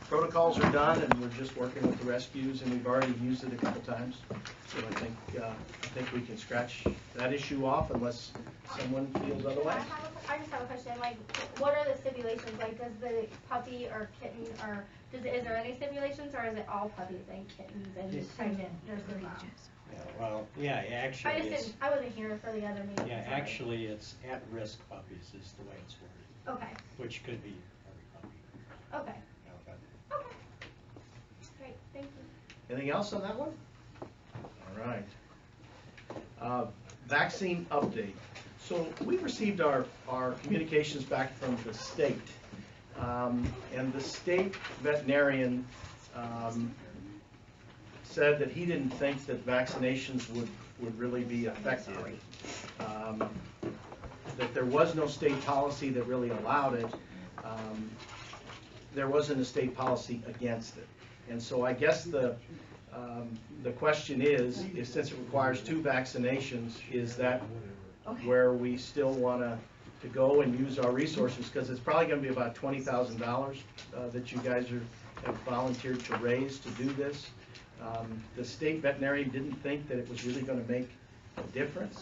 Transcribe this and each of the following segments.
protocols are done, and we're just working with the rescues, and we've already used it a couple times. So I think we can scratch that issue off unless someone feels otherwise. I just have a question. Like, what are the stipulations? Like, does the puppy or kitten or is there any stipulations, or is it all puppies and kittens and pregnant nurses? Yeah, well, yeah, actually, I wasn't here for the other meeting. yeah, sorry. actually, it's at-risk puppies is the way it's worded. Okay. Which could be every puppy. Okay. Yeah, Okay. Great. Thank you. Anything else on that one? All right. Vaccine update. So we received our communications back from the state, and the state veterinarian said that he didn't think that vaccinations would really be effective. That there was no state policy that really allowed it. There wasn't a state policy against it. And so I guess the question is since it requires 2 vaccinations, is that where we still want to go and use our resources? Because it's probably going to be about $20,000 that you guys have volunteered to raise to do this. The state veterinarian didn't think that it was really going to make a difference.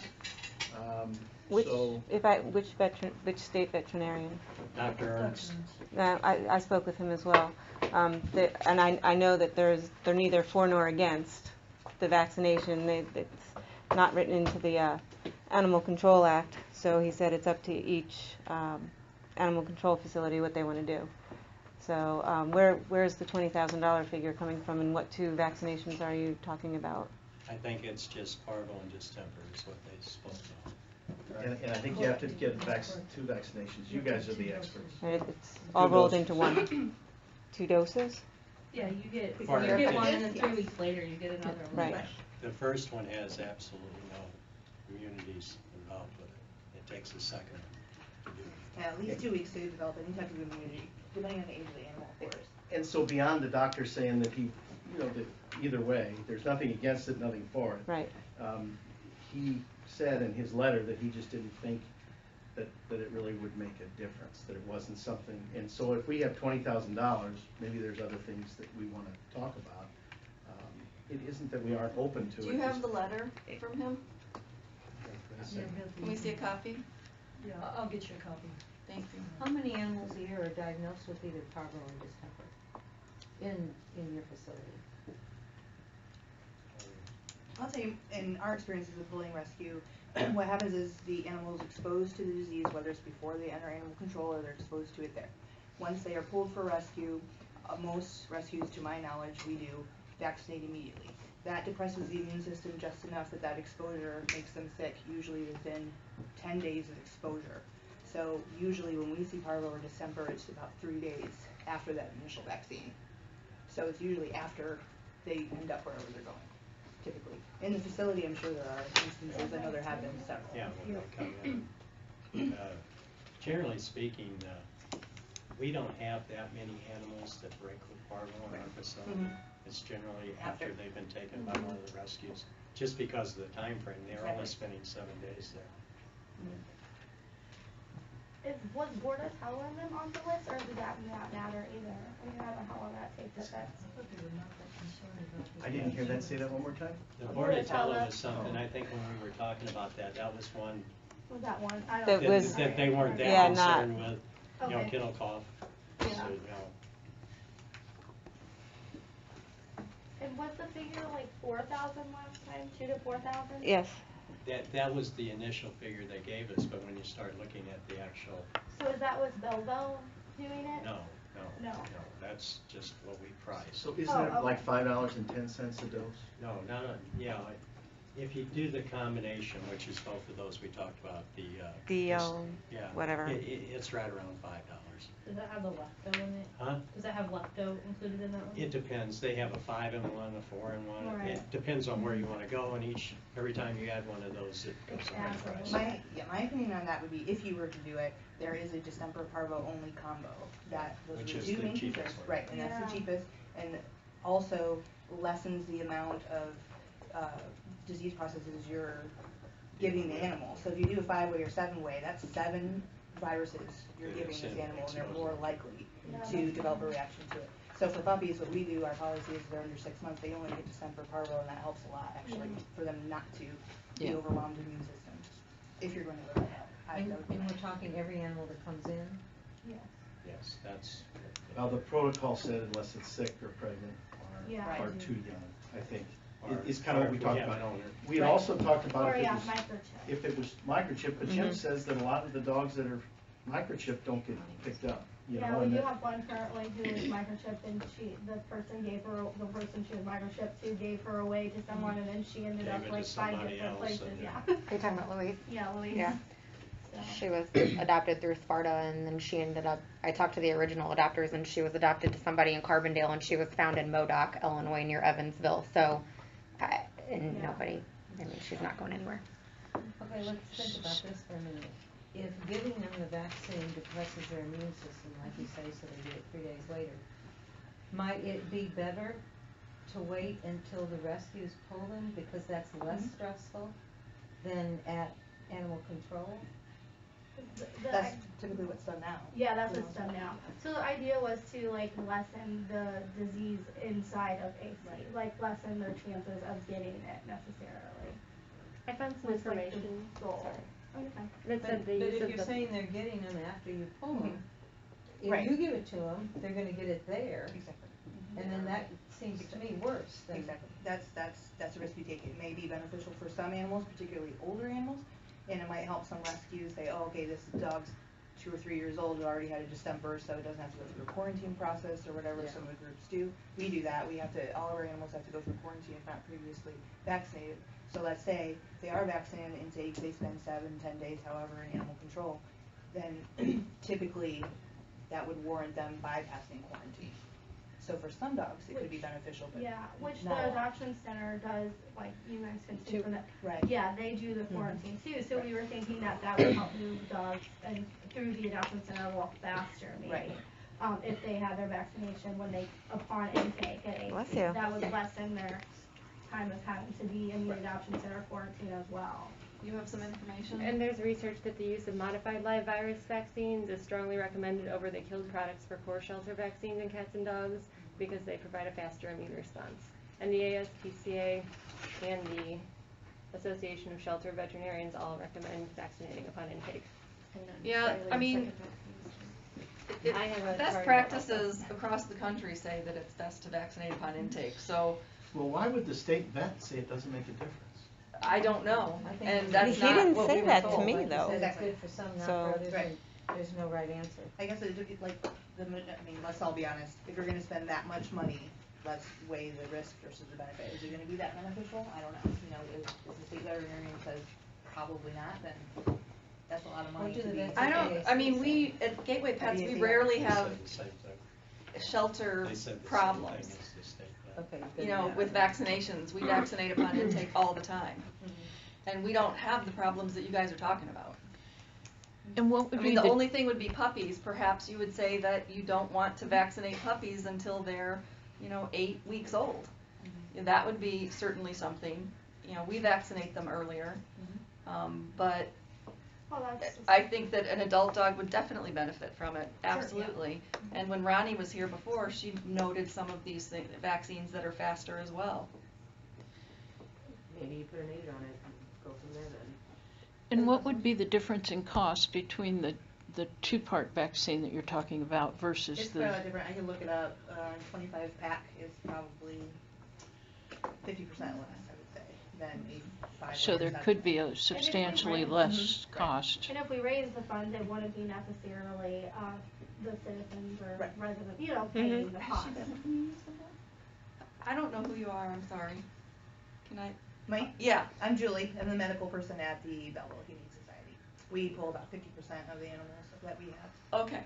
Which state veterinarian? Dr. Ernst. I spoke with him as well, and I know that they're neither for nor against the vaccination. It's not written into the Animal Control Act, so he said it's up to each animal control facility what they want to do. So where's the $20,000 figure coming from, and what 2 vaccinations are you talking about? I think it's just parvo and distemper is what they spoke of. And I think you have to get 2 vaccinations. You guys are the experts. It's all rolled into one. 2 doses? Yeah, you get one and then 3 weeks later you get another one. Right. The first one has absolutely no immunities involved with it. It takes a second to do it. Yeah, at least 2 weeks to develop any type of immunity, depending on the age of the animal, of course. And so beyond the doctor saying that he, that either way, there's nothing against it, nothing for it. Right. He said in his letter that he just didn't think that it really would make a difference, that it wasn't something. And so if we have $20,000, maybe there's other things that we want to talk about. It isn't that we aren't open to it. Do you have the letter from him? Can we see a copy? Yeah, I'll get you a copy. Thank you. How many animals a year are diagnosed with either parvo or distemper in your facility? I'll tell you, in our experiences with bullying rescue, what happens is the animal is exposed to the disease, whether it's before they enter animal control or they're exposed to it there. Once they are pulled for rescue, most rescues, to my knowledge, we do vaccinate immediately. That depresses the immune system just enough that exposure makes them sick, usually within 10 days of exposure. So usually when we see parvo or distemper, it's about 3 days after that initial vaccine. So it's usually after they end up wherever they're going, typically. In the facility, I'm sure there are instances. I know there have been several. Yeah, well, they'll come in. Generally speaking, we don't have that many animals that break with parvo in our facility. It's generally after they've been taken by one of the rescues, just because of the time frame. They're only spending 7 days there. Was bordetellin on the list, or did that not matter either? I mean, I don't know how long that takes effect. I didn't hear that. Say that one more time. The bordetellin was something, I think when we were talking about that was one Was that one? I That don't was- that they weren't that Yeah, concerned with, Okay. kennel cough. Yeah. So, And was the figure like 4,000 last time? 2,000 to 4,000? Yes. that was the initial figure they gave us, but when you start looking at the actual, So is that with Belvo doing it? no, No. that's just what we price. So isn't it like $5.10 a dose? No, if you do the combination, which is both of those we talked about, whatever, it's right around $5. Does that have the lecto in it? Huh? Does that have lecto included in that one? It depends. They have a 5-in-1, a 4-in-1. Right. It depends on where you want to go, and every time you add one of those, it goes up in price. My opinion on that would be, if you were to do it, there is a distemper parvo only combo. Those Which are is the 2 the main cheapest features. one. Right, and that's the cheapest, and also lessens the amount of disease processes you're giving the animal. So if you do a 5-way or 7-way, that's 7 viruses you're giving this animal, and they're more likely to develop a reaction to it. So for puppies, what we do, our policy is they're under 6 months, they only get distemper parvo, and that helps a lot, actually, for them not to be Yeah. overwhelmed immune system, if you're going to live that out. And we're talking every animal that comes in? Yes. Yes, that's. Well, the protocol said unless it's sick or pregnant Yeah. or too young, I think, Or- is kind of what we or talked have about. an owner. We had also talked about Or, if it yeah, was, microchip. if it was microchip, but Jim Mhm. says that a lot of the dogs that are microchipped don't get picked up, you Yeah, know, we and do that, have one currently who is microchipped, and the person she was microchipped to gave her away to someone, and then she ended Gave up it to like 5 somebody different else, places, and yeah. then- Are you talking about Louise? Yeah, Louise. Yeah. So. She was adopted through Sparta, and then she ended up, I talked to the original adopters, and she was adopted to somebody in Carbondale, and she was found in Modoc, Illinois, near Evansville. So, and Yeah. nobody, I mean, she's not going anywhere. Okay, let's think about this for a minute. If giving them the vaccine depresses their immune system, like you say, so they get it 3 days later, might it be better to wait until the rescues pull them, because that's less stressful than at animal control? That's typically what's done now. Yeah, that's what's done now. So the idea was to like lessen the disease inside of AC, like lessen their chances of getting it necessarily. I found some Was like the information goal. Okay. that said the But use if of you're the. saying they're getting them after you pull them, Right. if you give it to them, they're gonna get it there, Exactly. and then that seems to me worse than. Exactly. That's a risk you take. It may be beneficial for some animals, particularly older animals, and it might help some rescues say, oh, okay, this dog's 2 or 3 years old, it already had a distemper, so it doesn't have to go through a quarantine process or whatever Yeah. some of the groups do. We do that. All of our animals have to go through quarantine if not previously vaccinated. So let's say they are vaccinated and say they spend 7, 10 days, however, in animal control, then typically that would warrant them bypassing quarantine. So for some dogs, it could be beneficial, but Yeah, which not the a lot. adoption center does, like you guys can see from that. Right. Yeah, they do the quarantine too, so we were thinking that that would help move dogs and through the adoption center a little faster maybe. Right. If they had their vaccination when they, upon intake at Bless 18, you. that would lessen their time of having to be in the adoption center quarantine as well. You have some information? And there's research that the use of modified live virus vaccines is strongly recommended over the killed products for core shelter vaccines in cats and dogs because they provide a faster immune response. And the ASPCA and the Association of Shelter Veterinarians all recommend vaccinating upon intake. Yeah, I mean, I have a best card practices across the country say that it's best to vaccinate upon intake, so well, why would the state vet say it doesn't make a difference? I don't know, I think and he that's He not didn't what say we were that to told. me, Like you though. said, it's Exactly. good for some, not So- for others, Right. and there's no right answer. I guess it, like, I mean, let's all be honest, if you're gonna spend that much money, let's weigh the risk versus the benefit. Is it gonna be that beneficial? I don't know. You know, if the state veterinarian says probably not, then that's a lot of money Or do to the be. vets- I don't, I mean, we, at Gateway Pets, we BAC. rarely They have said the same thing. shelter They said the same problems. thing as the state vet. Okay. You then know, yeah. with vaccinations, we vaccinate upon intake all the time. Mhm. And we don't have the problems that you guys are talking about. And what I would mean, be the the, only thing would be puppies. Perhaps you would say that you don't want to vaccinate puppies until they're, 8 weeks old. That would be certainly something. We vaccinate them earlier. But Well, that's just. I think that an adult dog would definitely benefit from it, absolutely. And when Ronnie was here before, she noted some of these vaccines that are faster as well. Maybe you put an 8 on it and go from there then. and what would be the difference in cost between the two-part vaccine that you're talking about versus It's the, different. I can look it up. 25 pack is probably 50% less, I would say, than a 5. so there could be a substantially raise- less cost. And if we raise the funds, it wouldn't be necessarily, the citizens or Right. residents, paying the cost. I don't know who you are, I'm sorry. Can I? Mike? Yeah. I'm Julie. I'm the medical person at the Belleville Humane Society. We pull about 50% of the animals that we have. Okay.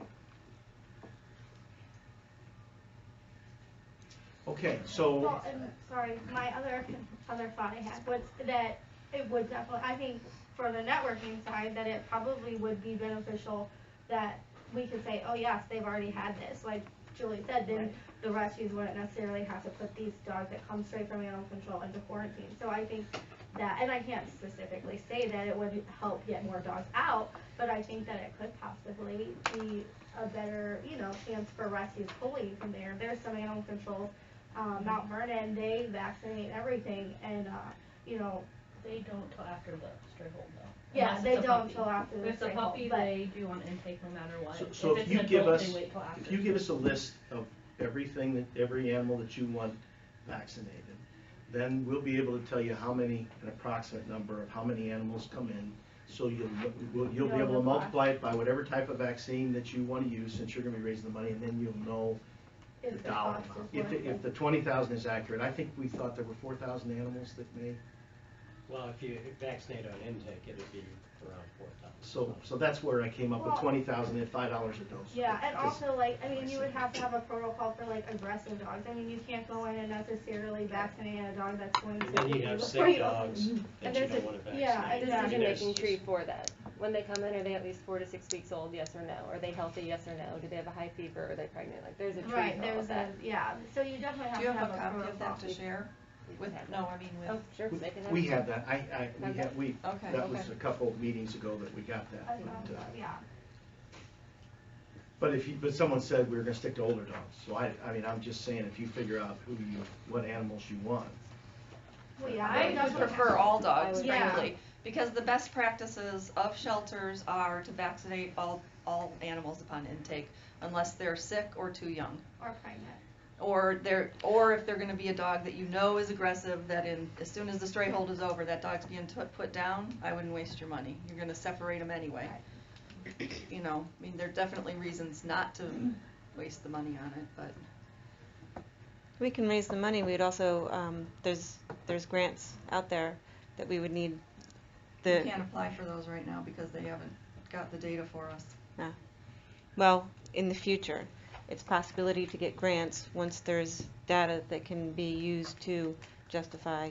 Okay, so, Well, and, sorry, my other thought I had was that it would definitely, I think for the networking side, that it probably would be beneficial that we could say, oh yes, they've already had this, like Julie said, then the rescues wouldn't necessarily have to put these dogs that come straight from animal control into quarantine. So I think that, and I can't specifically say that it would help get more dogs out, but I think that it could possibly be a better, you know, chance for rescues pulling from there. There's some animal controls, Mount Vernon, they vaccinate everything, and, you know, They don't till after the stray hold though. yeah, Unless they it's a don't puppy. till after the If it's a stray hold, puppy, but- they do on intake no matter what. So If if it's you an give adult, us, they wait till after. if you give us a list of everything, every animal that you want vaccinated, then we'll be able to tell you how many, an approximate number of how many animals come in. So you'll be able to multiply it by whatever type of vaccine that you want to use, since you're gonna be raising the money, and then you'll know the If the dollar cost amount. is worth it. If the 20,000 is accurate, I think we thought there were 4,000 animals that may, Well, if you vaccinate on intake, it'd be around 4,000. so that's where I came up with Well- 20,000 at $5 a dose. Yeah, and 'Cause- also, like, I mean, you would have to have a protocol for, like, aggressive dogs. I mean, you can't go in and necessarily vaccinate a dog that's going to. And then you hit have before sick you- dogs And that you there's don't a- want to vaccinate. yeah, A exactly. decision-making tree for that. When they come in, are they at least 4 to 6 weeks old, yes or no? Are they healthy, yes or no? Do they have a high fever? Are they pregnant? Like, there's a tree Right, for all there's of that. a, yeah, so you definitely have Do you to have have a a copy of protocol. that to share? With, no, I mean Oh, with, sure, they can have We it. have that, we, Okay, that was okay. a couple of meetings ago that we got that. I found that, yeah. But someone said we were gonna stick to older dogs, so I mean, I'm just saying, if you figure out what animals you want. Well, yeah, I would definitely prefer have- all dogs, Yeah. frankly, because the best practices of shelters are to vaccinate all animals upon intake, unless they're sick or too young. Or pregnant. Or if they're gonna be a dog that you know is aggressive, that as soon as the stray hold is over, that dog's being put down, I wouldn't waste your money. You're gonna separate them anyway. You know, I mean, there are definitely reasons not to waste the money on it, but. We can raise the money, we'd also, there's grants out there that we would need. We can't apply for those right now because they haven't got the data for us. Well, in the future, it's possibility to get grants once there's data that can be used to justify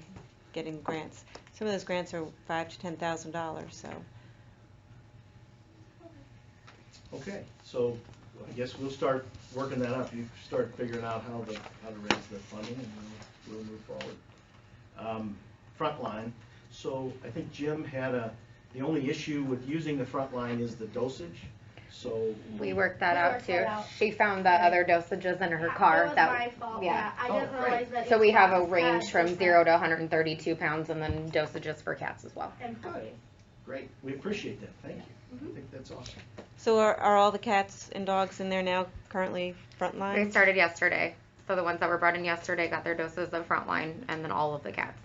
getting grants. Some of those grants are $5,000 to $10,000, so. Okay, so I guess we'll start working that up. You start figuring out how to raise the funding, and we'll move forward. Frontline, so I think Jim had the only issue with using the frontline is the dosage, so. We worked that We out worked too. that out. She found the other dosages in her Yeah, car. It was that my fault, yeah. yeah. I Oh, didn't great. realize that. So each we have a box range had from different- 0 to 132 pounds, and then dosages for cats as well. And puppies. Great, we appreciate that, thank you. I think that's awesome. So are all the cats and dogs in there now currently They frontline? started yesterday. So the ones that were brought in yesterday got their doses of frontline, and then all of the cats.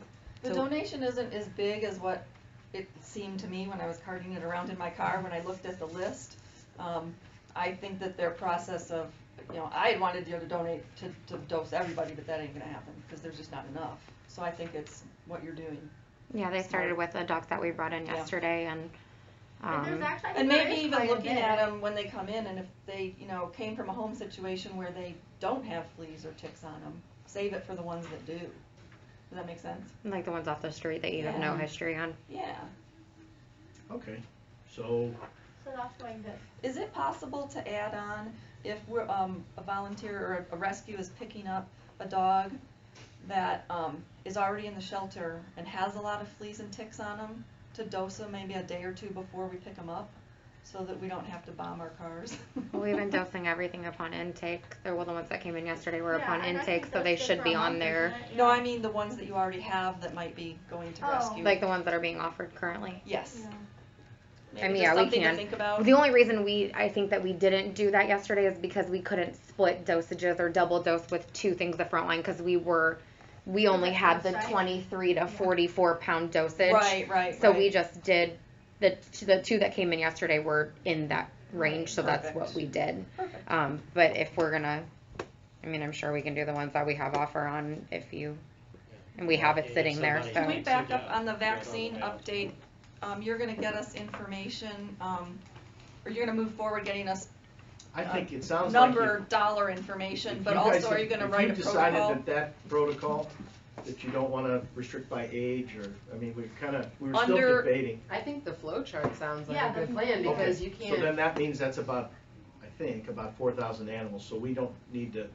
The So- donation isn't as big as what it seemed to me when I was carting it around in my car, when I looked at the list. I think that their process of, I had wanted to donate to dose everybody, but that ain't gonna happen, because there's just not enough. So I think it's what you're doing. Yeah, they started with the dogs that we brought in Yeah. yesterday, and And there's actually, I think And there maybe is even quite a looking bit. at them when they come in, and if they, came from a home situation where they don't have fleas or ticks on them, save it for the ones that do. Does that make sense? like the ones off the street that you have no Yeah. history on. Yeah. Okay, so, So that's going good. Is it possible to add on, if we're, a volunteer or a rescue is picking up a dog that, is already in the shelter and has a lot of fleas and ticks on them, to dose them maybe a day or two before we pick them up, so that we don't have to bomb our cars? We've been dosing everything upon intake. They were the ones that came in yesterday were Yeah, upon and I intake, think so they that's good should for be a on month, there. isn't it? No, Yeah. I mean the ones that you already have that might be going to Oh. rescue. Like the ones that are being offered currently. Yes. Yeah. Maybe I mean, just yeah, we something to can. think about. The only reason I think that we didn't do that yesterday is because we couldn't split dosages or double dose with two things the frontline, because we only had the Right. 23 to 44 pound dosage. Right. So we just did the two that came in yesterday were in that range, so that's Perfect. what we did. Perfect. But if we're gonna, I'm sure we can do the ones that we have offer on and we have it Yeah, sitting there, somebody so. Can we needs back to up on the get on vaccine that. update? You're gonna get us information, or you're gonna move forward getting us I think it sounds like. number, dollar information, If but you guys also are have- you gonna write a If you decided protocol? that protocol, that you don't wanna restrict by age, or, I mean, we were still Under- debating. I think the flow chart sounds like Yeah, a good the- plan, because Okay, you So then can't, that means that's about, I think, about 4,000 animals, so we don't need to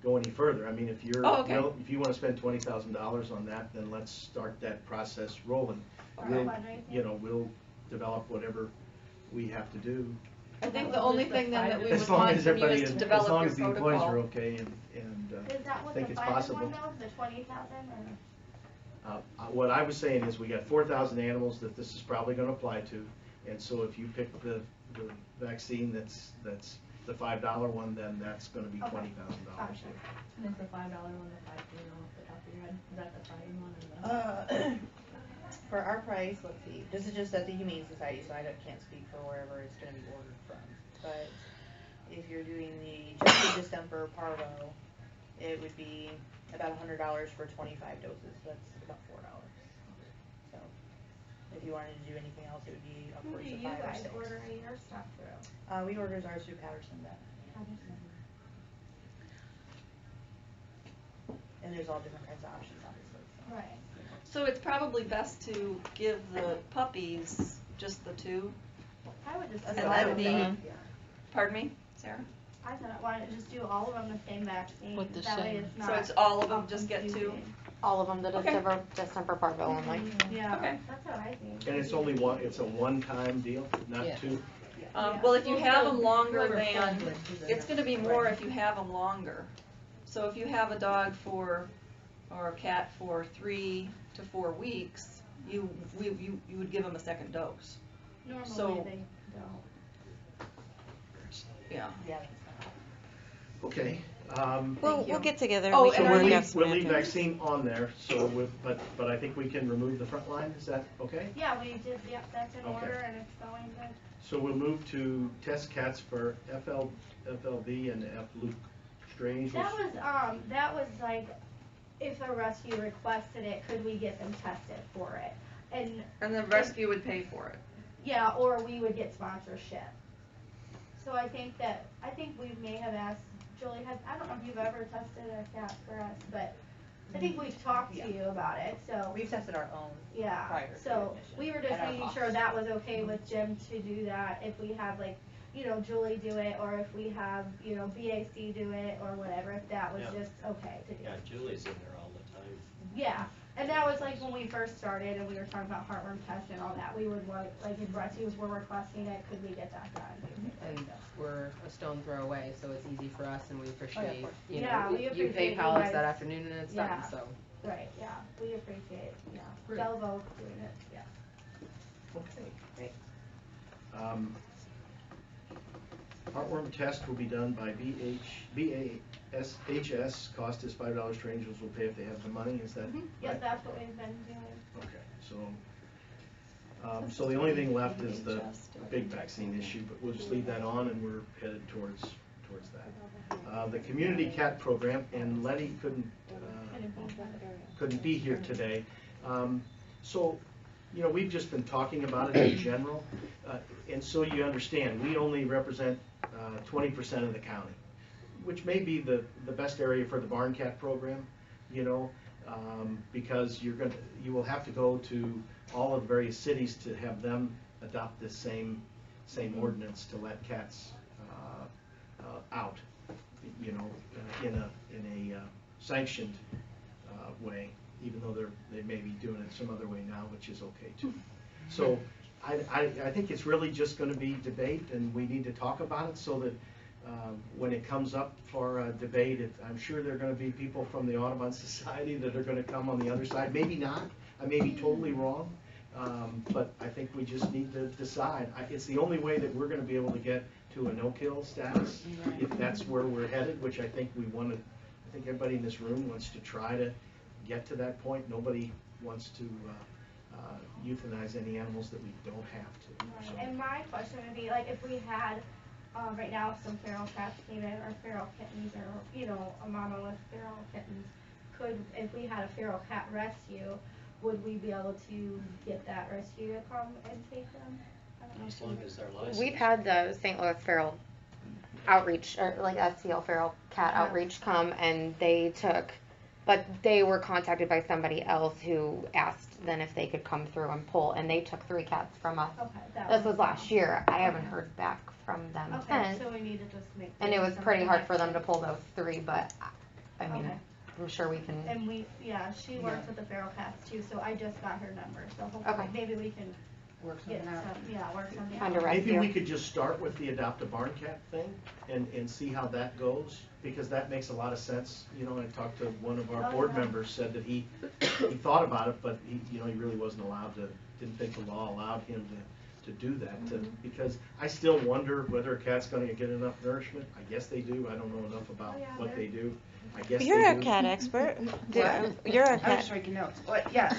go any further. I mean, if you're, Oh, okay. if you wanna spend $20,000 on that, then let's start that process rolling. Or We'll, fundraising. we'll develop whatever we have to do I think the only thing then that we As would long want as from you everybody, is to as develop long your as the employees are protocol. okay and Is that what think the it's final possible. one though, the 20,000 or? What I was saying is we got 4,000 animals that this is probably gonna apply to, and so if you pick the vaccine that's the $5 one, then that's gonna be Okay. $20,000. Gotcha. And is the $5 one the 5 off the top of your head? Is that the Friday one or the? For our price, let's see, this is just at the Humane Society, so can't speak for wherever it's gonna be ordered from. But if you're doing just the distemper parvo, it would be about $100 for 25 doses, so that's about $4. So, if you wanted to do anything else, it would be Who upwards do of you 5 or guys 6. order your stuff through? We ordered ours through Patterson Vet, and there's all different kinds of options, obviously. So. Right. So it's probably best to give the puppies just the 2. I would just That's do what all I of would them. think. Pardon me, Sarah? I thought, why don't you just do all of them the same vaccine? With the That way same. it's not. So it's all of them just get 2? confusing. All of them, the Okay. distemper parvo only. Yeah, Okay. that's what I think. And it's only one, it's a one-time deal, not Yeah. 2? Yeah. Well, if you have them longer Whoever than, pulled it, it's gonna be more if you have them longer. So if you have a dog or a cat for 3 to 4 weeks, you would give them a second dose. Normally so- they don't. Yeah. Yeah. Okay. We'll get together, Oh, we and can are work you- out some We'll leave address. vaccine on there, so but I think we can remove the front line, is that okay? Yeah, we did, yeah, that's in Okay. order and it's going good. So we'll move to test cats for FLB and F. Luke Strange. That was like, if a rescue requested it, could we get them tested for it? And the rescue would pay for it. Yeah, or we would get sponsorship. So I think we may have asked, Julie, I don't know if you've ever tested a cat for us, but I think we've talked to you about it, so. We've tested our own. Yeah, prior to so admission we were just at our making sure cost. that was okay with Jim to do that, if we have like, Julie do it, or if we have, BAC do it, or whatever, if that was Yeah. just okay to do. Yeah, Julie's in there all the time. Yeah, and that was like when we first started and we were talking about heartworm tests and all that, we would like if rescues were requesting it, could we get that done? And we're a stone throw away, so it's easy for us and we appreciate, you Yeah, know, we you appreciate pay you Palace guys. that afternoon and it's done, Yeah. so. Right, yeah, we appreciate, yeah, Great. Delvo doing it, yeah. Okay. Great. Heartworm test will be done by BASHS, cost is $5, strangers will pay if they have the money, is that right? Yes, that's what we've been doing. Okay, so the only thing left is the big vaccine issue, but we'll just leave that on and we're headed towards that. The community cat program, and Letty couldn't be here today. So, we've just been talking about it in general, and so you understand, we only represent 20% of the county, which may be the best area for the barn cat program, because you will have to go to all of the various cities to have them adopt this same ordinance to let cats out, in a sanctioned way, even though they may be doing it some other way now, which is okay too. So I think it's really just going to be debate, and we need to talk about it so that when it comes up for debate, I'm sure there are going to be people from the Audubon Society that are going to come on the other side. Maybe not. I may be totally wrong, but I think we just need to decide. It's the only way that we're going to be able to get to a no-kill status, if that's where we're headed, which I think we want to. I think everybody in this room wants to try to get to that point. Nobody wants to euthanize any animals that we don't have to. So. Right. And my question would be, like, if we had, right now, some feral cats came in, or feral kittens, or, a mama with feral kittens, if we had a feral cat rescue, would we be able to get that rescue to come and take them? I don't know. As long as they're licensed. We've had the St. Louis Feral Outreach, or like SCL Feral Cat Yeah. Outreach come, and but they were contacted by somebody else who asked then if they could come through and pull, and they took 3 cats from us. Okay, that This was last year. I haven't heard back from them Okay, since. so we need to just make. And it was something pretty hard next for them to year. pull those 3, but I mean, Okay. I'm sure we can. And she works with the feral cats too, so I just got her number, so hopefully, Okay. maybe we can get something out. some, yeah, work something Under out. rescue. Maybe we could just start with the adopt a barn cat thing and see how that goes, because that makes a lot of sense. You know, I talked to one of our Oh, board yeah. members, said that he thought about it, but he really wasn't allowed to, didn't think the law allowed him to do that, because I still wonder whether a cat's gonna get enough nourishment. I guess they do, I don't know enough about Oh, yeah, what they do. I guess You're they a do. cat expert. What? You're a I was cat. just making notes. What? Yeah.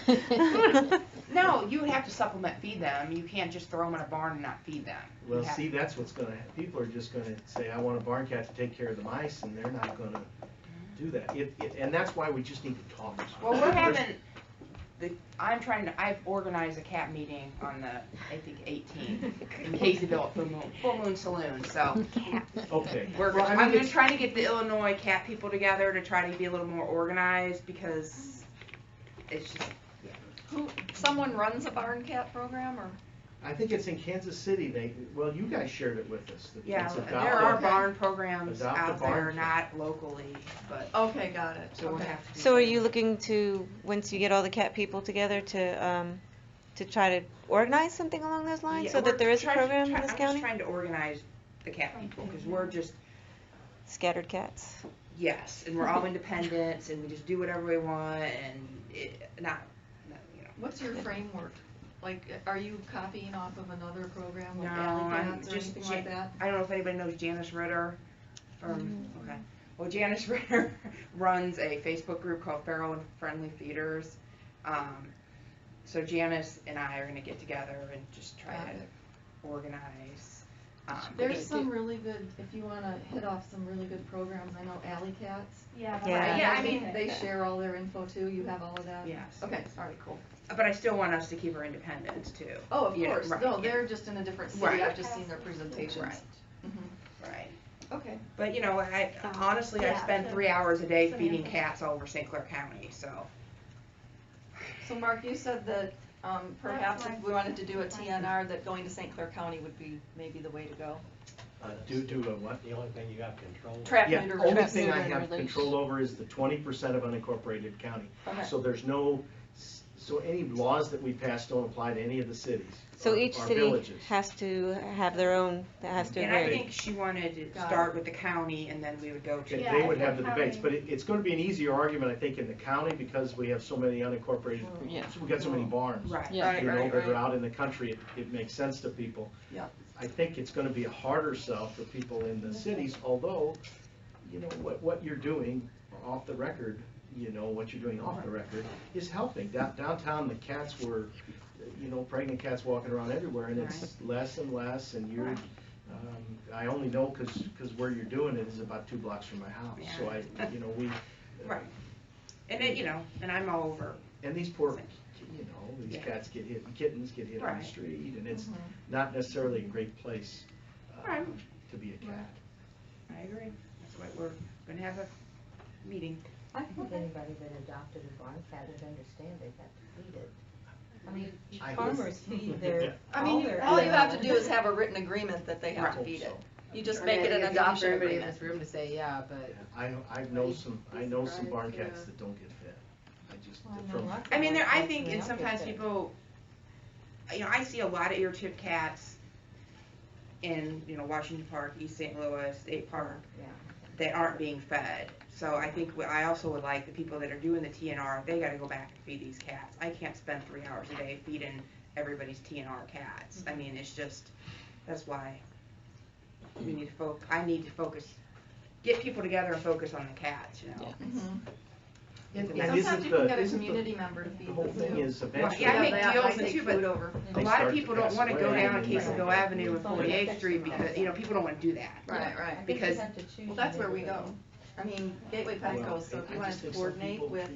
No, you would have to supplement feed them. You can't just throw them in a barn and not feed them. You Well, have- see, that's what's gonna, people are just gonna say, I want a barn cat to take care of the mice, and they're not gonna do that. And that's why we just need to talk. Well, we're There's- having, I've organized a cat meeting on the, I think, 18th in Caseyville at Full Moon Saloon, so. Okay. We're, Well, I mean, I'm gonna it's- try to get the Illinois cat people together to try to be a little more organized, because it's just, Someone runs a barn cat program, or? I think it's in Kansas City, well, you guys shared it with us. that yeah, it's there adopt are a- barn programs adopt a out barn there, cat. not locally, but, Okay, got it. so we'll Okay. have to. do So are something. you looking to, once you get all the cat people together, to try to organize something along those lines, Yeah, so that we're there is a trying- program in I'm this just county? trying to organize the cat people, because we're just, Scattered cats. yes, and we're all independents, and we just do whatever we want, and it, not, you know. What's your framework? Like, are you copying off of another program like No, Alley I'm Cats or just anything like that? I don't know if anybody knows Janice Ritter. Mm-hmm. Okay. Well, Janice Ritter runs a Facebook group called Feral and Friendly Feeders. So Janice and I are going to get together and just try Got to it. organize. There's some really good, if you wanna hit off some really good programs, I know Alley Cats. Yeah. Yeah. Yeah, I mean, They share all their info too, you have all of that? Yes. Okay, alright, cool. But I still want us to keep our independence too. Oh, of You know, course, right, no, yeah. they're just in a different city, Right. I've just seen their presentations. Right. Mhm. Right. Okay. But you know, honestly, I Yeah, spend so- 3 hours a day so feeding yeah. cats all over St. Clair County, so. So Mark, you said that, perhaps my- if we wanted to do a TNR, that going to St. Clair County would be maybe the way to go. Do a what? The only thing you got control of. Trap Yeah, neuter. only trap thing I neuter have release. control over is the 20% of unincorporated county. Okay. So there's no, so any laws that we pass don't apply to any of the cities. So or- each or city villages. has to have their own, that has to And I agree. think she wanted to Got start with the county and then we would go to. They Yeah, they would the have the debates, county. but it's gonna be an easier argument, I think, in the county because we have so many unincorporated, Yeah. so we got so many barns. Right, Yeah. right, You know, right, that are right. out in the country, it makes sense to people. Yeah. I think it's gonna be a harder sell for people in the cities, although, you know, what you're doing off the record, you know, what you're doing off the record is helping. Downtown, the cats were, you know, pregnant cats walking around everywhere, and it's less and less, and you're, I only know because where you're doing it is about 2 blocks from my house, so you know, we. Right. And it, you know, and I'm all over. And these poor, you know, these Yeah. cats get hit, kittens get hit on Right. the street, and it's Mhm. not necessarily a great place Right. to be a cat. I agree. That's why we're gonna have a meeting. I think anybody that adopted a barn cat would understand they have to feed it. I mean, I hope- farmers feed their, I all mean, their all you have to animals. do is have a written agreement that they have to Right. feed it. Hope You just Or make it maybe an if you adoption for everybody in agreement. this room to say, yeah, but. I know some barn surprised, cats yeah. that don't get fed. I just, Well, I know from, lots I of mean, there, I barn think, cats and that don't sometimes get fed. people, you know, I see a lot of ear-tipped cats in, you know, Washington Park, East St. Louis, State Park, Yeah. that aren't being fed. So I think I also would like the people that are doing the TNR, they gotta go back and feed these cats. I can't spend 3 hours a day feeding everybody's TNR cats. I mean, it's just, that's why we need to I need to focus, get people together and focus on the cats, you know? Yeah. Mhm. and Sometimes isn't you can the, get a isn't community the, member to the feed whole them thing too. is Right, eventually. yeah, I make they deals take too, but food over. They a lot start of people to don't pass wanna go away down and Caseyville then- Avenue and 48th Street because, you know, people don't wanna do that. Right, right. I think Because- you have to choose Well, that's your where we go. neighborhood. I mean, Gateway Pet Well, goes, so if I you wanted just to think some coordinate people with,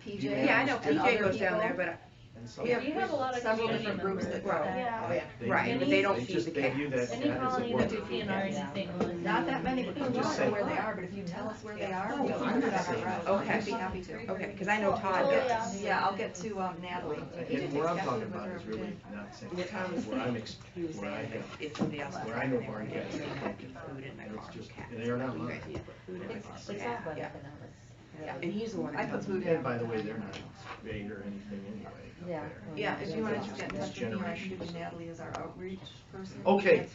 treat- PJ Yeah, I know and PJ other goes down people. there, but, and some- We have You have a lot of several community different groups that members grow. that- Yeah. oh yeah, They- right, but they don't They feed just, the they view that cats. Any cat as a colony work. that do TNRs in St. Louis. Not that many, but I'm we just want to saying. know where they are, but if you tell us where they are, Oh, we'll I'm figure not it out saying right. that. Okay. I'd be happy to. Okay, cause I know Todd Oh, does. Yeah, I'll get to, Natalie. And where I'm talking about is really not saying, What time is where I'm, He was where I saying have, if somebody else is where I know driving, barn they cats would that put don't get food in my and car. it's just, Cats. they are not You mine. guys need to put food in my car. It's all Yeah, about yeah. economics. Yeah. And he's the one I that put comes. Blue And by the way, they're not spayed or anything anyway. up Yeah. there. Yeah, if you wanted to get in It's touch with me, or I can generations. give you Natalie as our outreach person. Okay,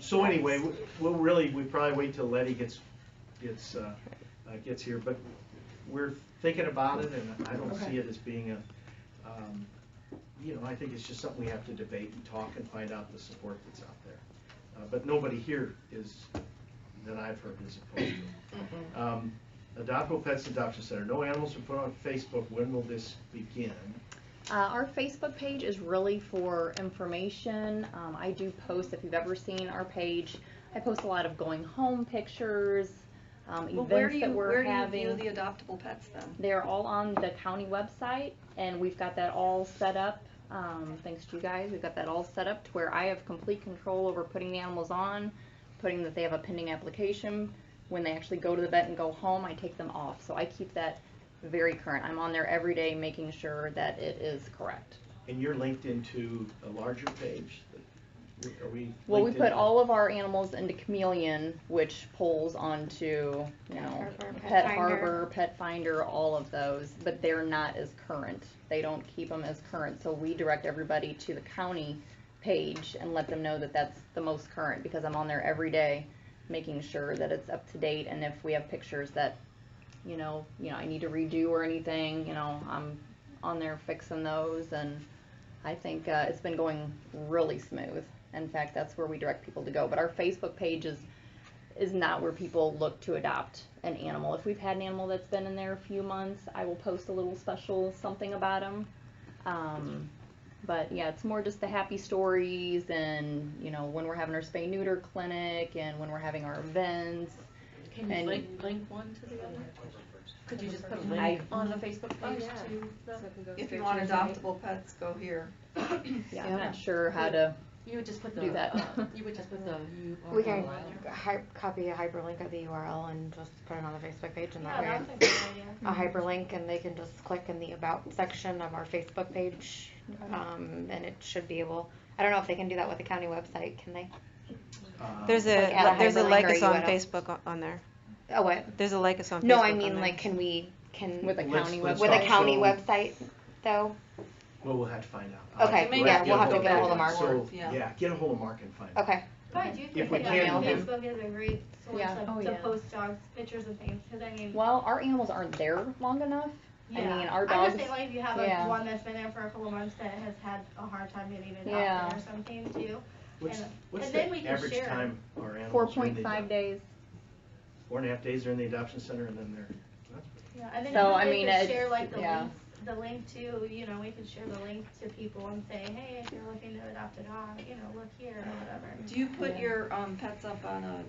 so anyway, we probably wait till Letty gets here, but we're thinking about it, and I don't see it as being I think it's just something we have to debate and talk and find out the support that's out there. But nobody here that I've heard is opposed to it. Adoptable Pets Adoption Center, no animals are put on Facebook, when will this begin? Our Facebook page is really for information. I do post, if you've ever seen our page, I post a lot of going home pictures, events that we're having. Where do you view the adoptable pets then? They're all on the county website, and we've got that all set up. Thanks to you guys, we've got that all set up to where I have complete control over putting the animals on, putting that they have a pending application. When they actually go to the vet and go home, I take them off. So I keep that very current. I'm on there every day making sure that it is correct. And you're linked into a larger page? Are we? Well, we linked put into- all of our animals into Chameleon, which pulls onto, Pet Harbor, Pet Finder, all of those, but they're not as current. They don't keep them as current, so we direct everybody to the county page and let them know that that's the most current, because I'm on there every day making sure that it's up to date, and if we have pictures that, I need to redo or anything, I'm on there fixing those, and I think it's been going really smooth. In fact, that's where we direct people to go. But our Facebook page is not where people look to adopt an animal. If we've had an animal that's been in there a few months, I will post a little special something about them. But yeah, it's more just the happy stories, and when we're having our spay neuter clinic and when we're having our events. Can you And- link one to the other? Could you just put a link on the Facebook page to the, if you want adoptable pets, go here. Yeah, I'm not sure how to You would just put do that. You would just put the We can URL. copy a hyperlink of the URL and just put it on the Facebook page, and that Yeah, way that's a it's good idea. a hyperlink, and they can just click in the About section of our Facebook page, and it should be able. I don't know if they can do that with the county website. Can they? There's Like add a a hyperlink like or us on URL. Facebook on there. Oh, what? There's a like us on Facebook. No, I on mean, there. like, can with a county Let's with a talk. county So- website though? Well, we'll have to find out. Okay, We'll yeah, we'll have to hold get a of hold of Mark. So, Yeah. get a hold of Mark and find out. Okay. But I do If think we that can, Facebook is a great source Yeah. of, Oh, to yeah. post dogs, pictures and things, because I mean, Well, our animals aren't there long enough. yeah. I mean, our I'm dogs. just saying, like, if you have yeah. one that's been there for a couple of months that has had a hard time getting adopted Yeah. or something too. What's and then we the can average share. time our animals are in the 4.5 days. 4.5 days they're in the adoption center, and then they're. Yeah, and then So, if I we mean, could it's- share like yeah. the link to, we could share the link to people and say, hey, if you're looking to adopt a dog, look here or whatever. Do you put your pets up on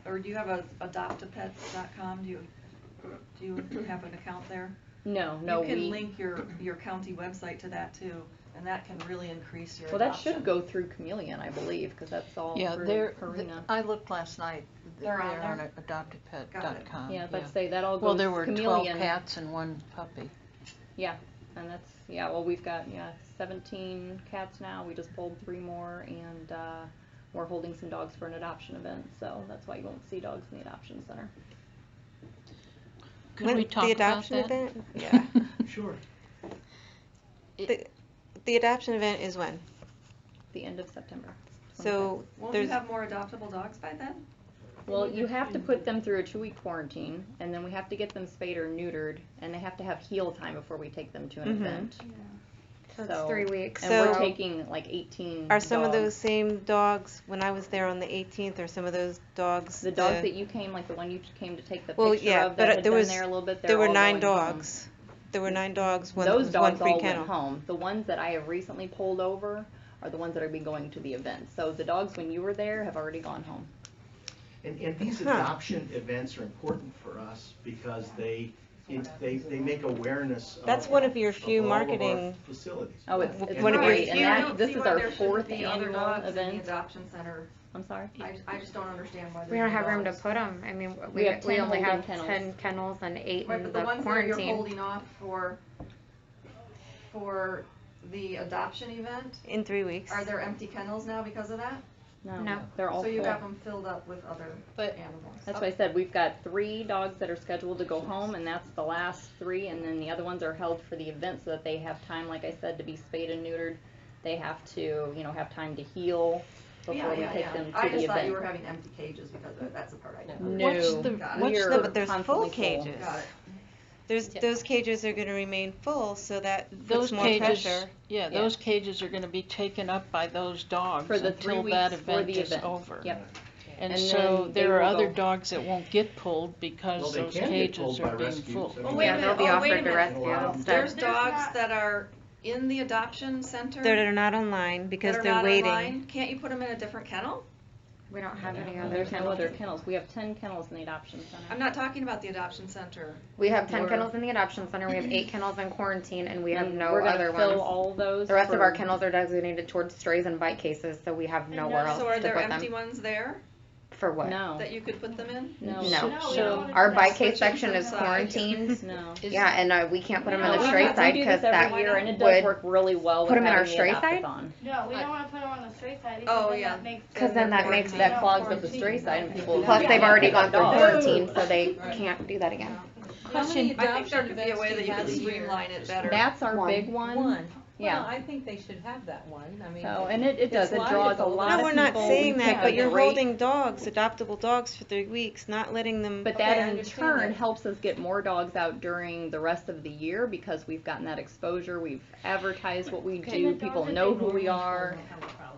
or do you have a adoptapets.com? Do you have an account there? No, You can link your county website to that too, and that can really increase your Well, that adoption. should go through Chameleon, I believe, because that's all Yeah, through Karina. I looked last night. They're on there? adoptedpet.com. Yeah, let's say that all goes Well, there were Chameleon. 12 cats and 1 puppy. Yeah, and that's, well, we've got, 17 cats now. We just pulled 3 more, and we're holding some dogs for an adoption event, so that's why you won't see dogs in the adoption center. Could we talk the about adoption that? event? Yeah. Sure. The adoption event is when? The end of September. So Won't you there's have more adoptable dogs by then? Well, you have to put them through a 2-week quarantine, and then we have to get them spayed or neutered, and they have to have heel time before we take them to an event. So it's 3 weeks. And we're So- taking like 18 are some of dogs. those same dogs when I was there on the 18th? Or some of those dogs? The dogs that you came, like the one you came to take the Well, picture yeah, of but that had there been was there a little bit, there they're were all 9 going home. dogs. There were 9 dogs. One Those was dogs one free all kennel. went home. The ones that I have recently pulled over are the ones that are be going to the event. So the dogs, when you were there, have already gone home. And these Huh. adoption events are important for us because they make awareness of. That's one of your few all of our marketing- facilities. Oh, it's And one of your great, few- and I that, don't this see is why our there shouldn't 4th be other annual dogs in the event. adoption center. I'm sorry? I just don't understand why We there's don't have no room to dogs. put them. I mean, We have 10 only holding have kennels. 10 kennels and 8 Right, in but the the ones that you're quarantine. holding off for the adoption event, In 3 weeks. are there empty kennels now because of that? No. They're all So you full. have them filled up with other But- animals. That's why I said we've got 3 dogs that are scheduled to go home, and that's the last 3, and then the other ones are held for the event so that they have time, like I said, to be spayed and neutered. They have to, have time to heal before we take them to I the just thought you were event. having empty cages because that's the part I didn't know. No, What's the- Got it. what's we are No, but there's full constantly cages. Got it. Those cages are gonna remain full, so that puts Those more cages, pressure. yeah, those cages are gonna be taken up by those dogs For the 3 until that weeks for event the is event. over. Yep. And And so then they there are will other go- dogs that won't get pulled Well, because they those can get pulled cages by are being rescues. full. I mean, Oh, wait a Yeah, minute. they'll be Oh, offered wait a to minute. rescue Wow. instead. There's There's dogs not- that are in the adoption center They're not online because that are they're not waiting. online. Can't you put them in a different kennel? We don't have any other There's no kennels. other kennels. We have 10 kennels in the adoption center. I'm not talking about the adoption center. We have 10 We're- kennels in the adoption center. We have 8 kennels in quarantine, and we have And no we're gonna other fill ones. all those. The rest of our for- kennels are designated towards strays and bite cases, so we have nowhere else So are to there put empty them. ones there For what? No. that you could put them in? No. No. No, we don't So- wanna do Our that. bite case Switching section some is sides. quarantined. No. Yeah, and we can't put them in No, the we stray have- side we do because this every that year, and it does would, work really well put with 'em in our having the stray side? adopt-a-thon. No, we don't wanna put them on the straight side Oh, because then yeah. that makes. 'Cause then that makes- That clogs up the stray side, and people. plus they've already gone through Dogs. quarantine, so they can't do that again. How many I think there adoption could be a events way do that you have could a year? streamline it better. That's our One. big one. One. Yeah. Well, I think they should have that one. I mean. So, and it does, it's it draws a logical. lot No, of we're people. not saying We that, have but you're great- holding dogs, adoptable dogs for 3 weeks, not letting them. But Okay, that I in understand turn that. helps us get more dogs out during the rest of the year because we've gotten that exposure, we've advertised what we do, people know who we are.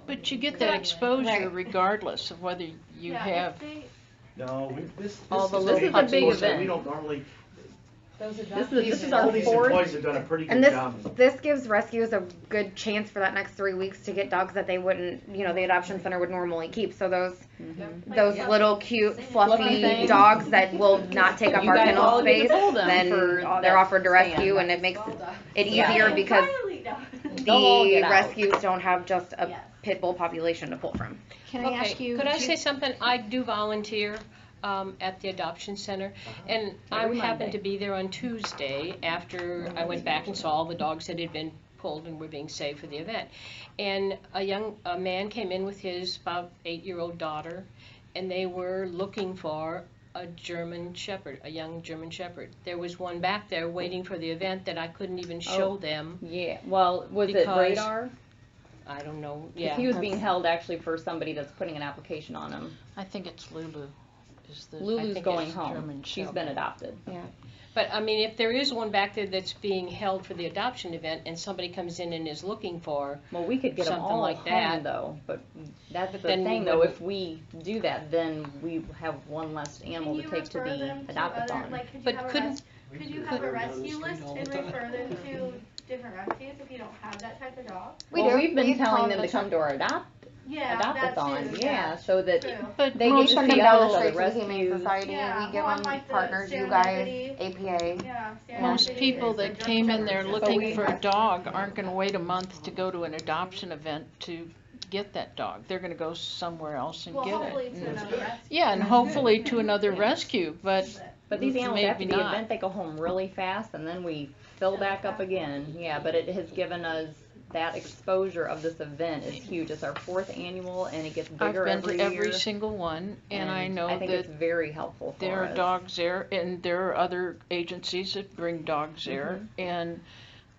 But you get that exposure Right. regardless of whether you Yeah, have, if they, No, All this the is little big puppies exposure. and- We don't normally, Those This adoptees is are- our all these fourth. employees have done a pretty And good this job. this gives rescues a good chance for that next 3 weeks to get dogs that they wouldn't, the adoption center would normally keep. So those Like little cute Fluffy fluffy things. dogs that will not take up You our guys kennel all get to space, pull them then for all they're that offered to rescue, sand. and it makes it Yeah. easier because Entirely done. They'll all the get out. rescues don't have just a Yes. pit bull population to pull from. Can I ask you? Could I say something? I do volunteer at the adoption center, and I Every happened Monday. to be there on Tuesday after I went back and saw all the dogs that had been pulled and were being saved for the event. And a man came in with his about 8-year-old daughter, and they were looking for a German Shepherd, a young German Shepherd. There was one back there waiting for the event that I couldn't even show them. Yeah, well, was it Because- Radar? I don't know, 'Cause yeah. he was being held actually for somebody that's putting an application on him. I think it's Lulu. Is the, Lulu's think going it's home. German She's Shepherd. been adopted. Yeah. But I mean, if there is one back there that's being held for the adoption event and somebody comes in and is looking for, Well, we could get them Something all like home that. though, but that's But the then we thing though, wouldn't- if we do that, then we have one less animal Can to you take to refer the them to adopt-a-thon. other, like, could you But have a couldn't- could you have a rescue list and refer them to different rescues if you don't have that type of dog? Well, we've been We telling tell them to come to our Yeah, that adopt-a-thon, too, yeah, so that True. but they We get to send them see down all straight the to the Humane rescues. Society. Yeah, We give well, them like the partners, you guys, serendipity. APA. Yeah. most serendipity people is a that German came in there Shepherd. looking we- for a dog aren't gonna wait a month to go to an adoption event to get that dog. They're gonna go somewhere else and Well, get it. hopefully to another rescue. Yeah, and hopefully to another rescue, but But these animals after maybe the not. event, they go home really fast and then we fill back up again. Yeah, but it has given us that exposure of this event is huge. It's our 4th annual and it gets I've bigger been every to every year. single one, and I know I think that it's very helpful for there are us. dogs there, and there are other agencies that bring dogs there, and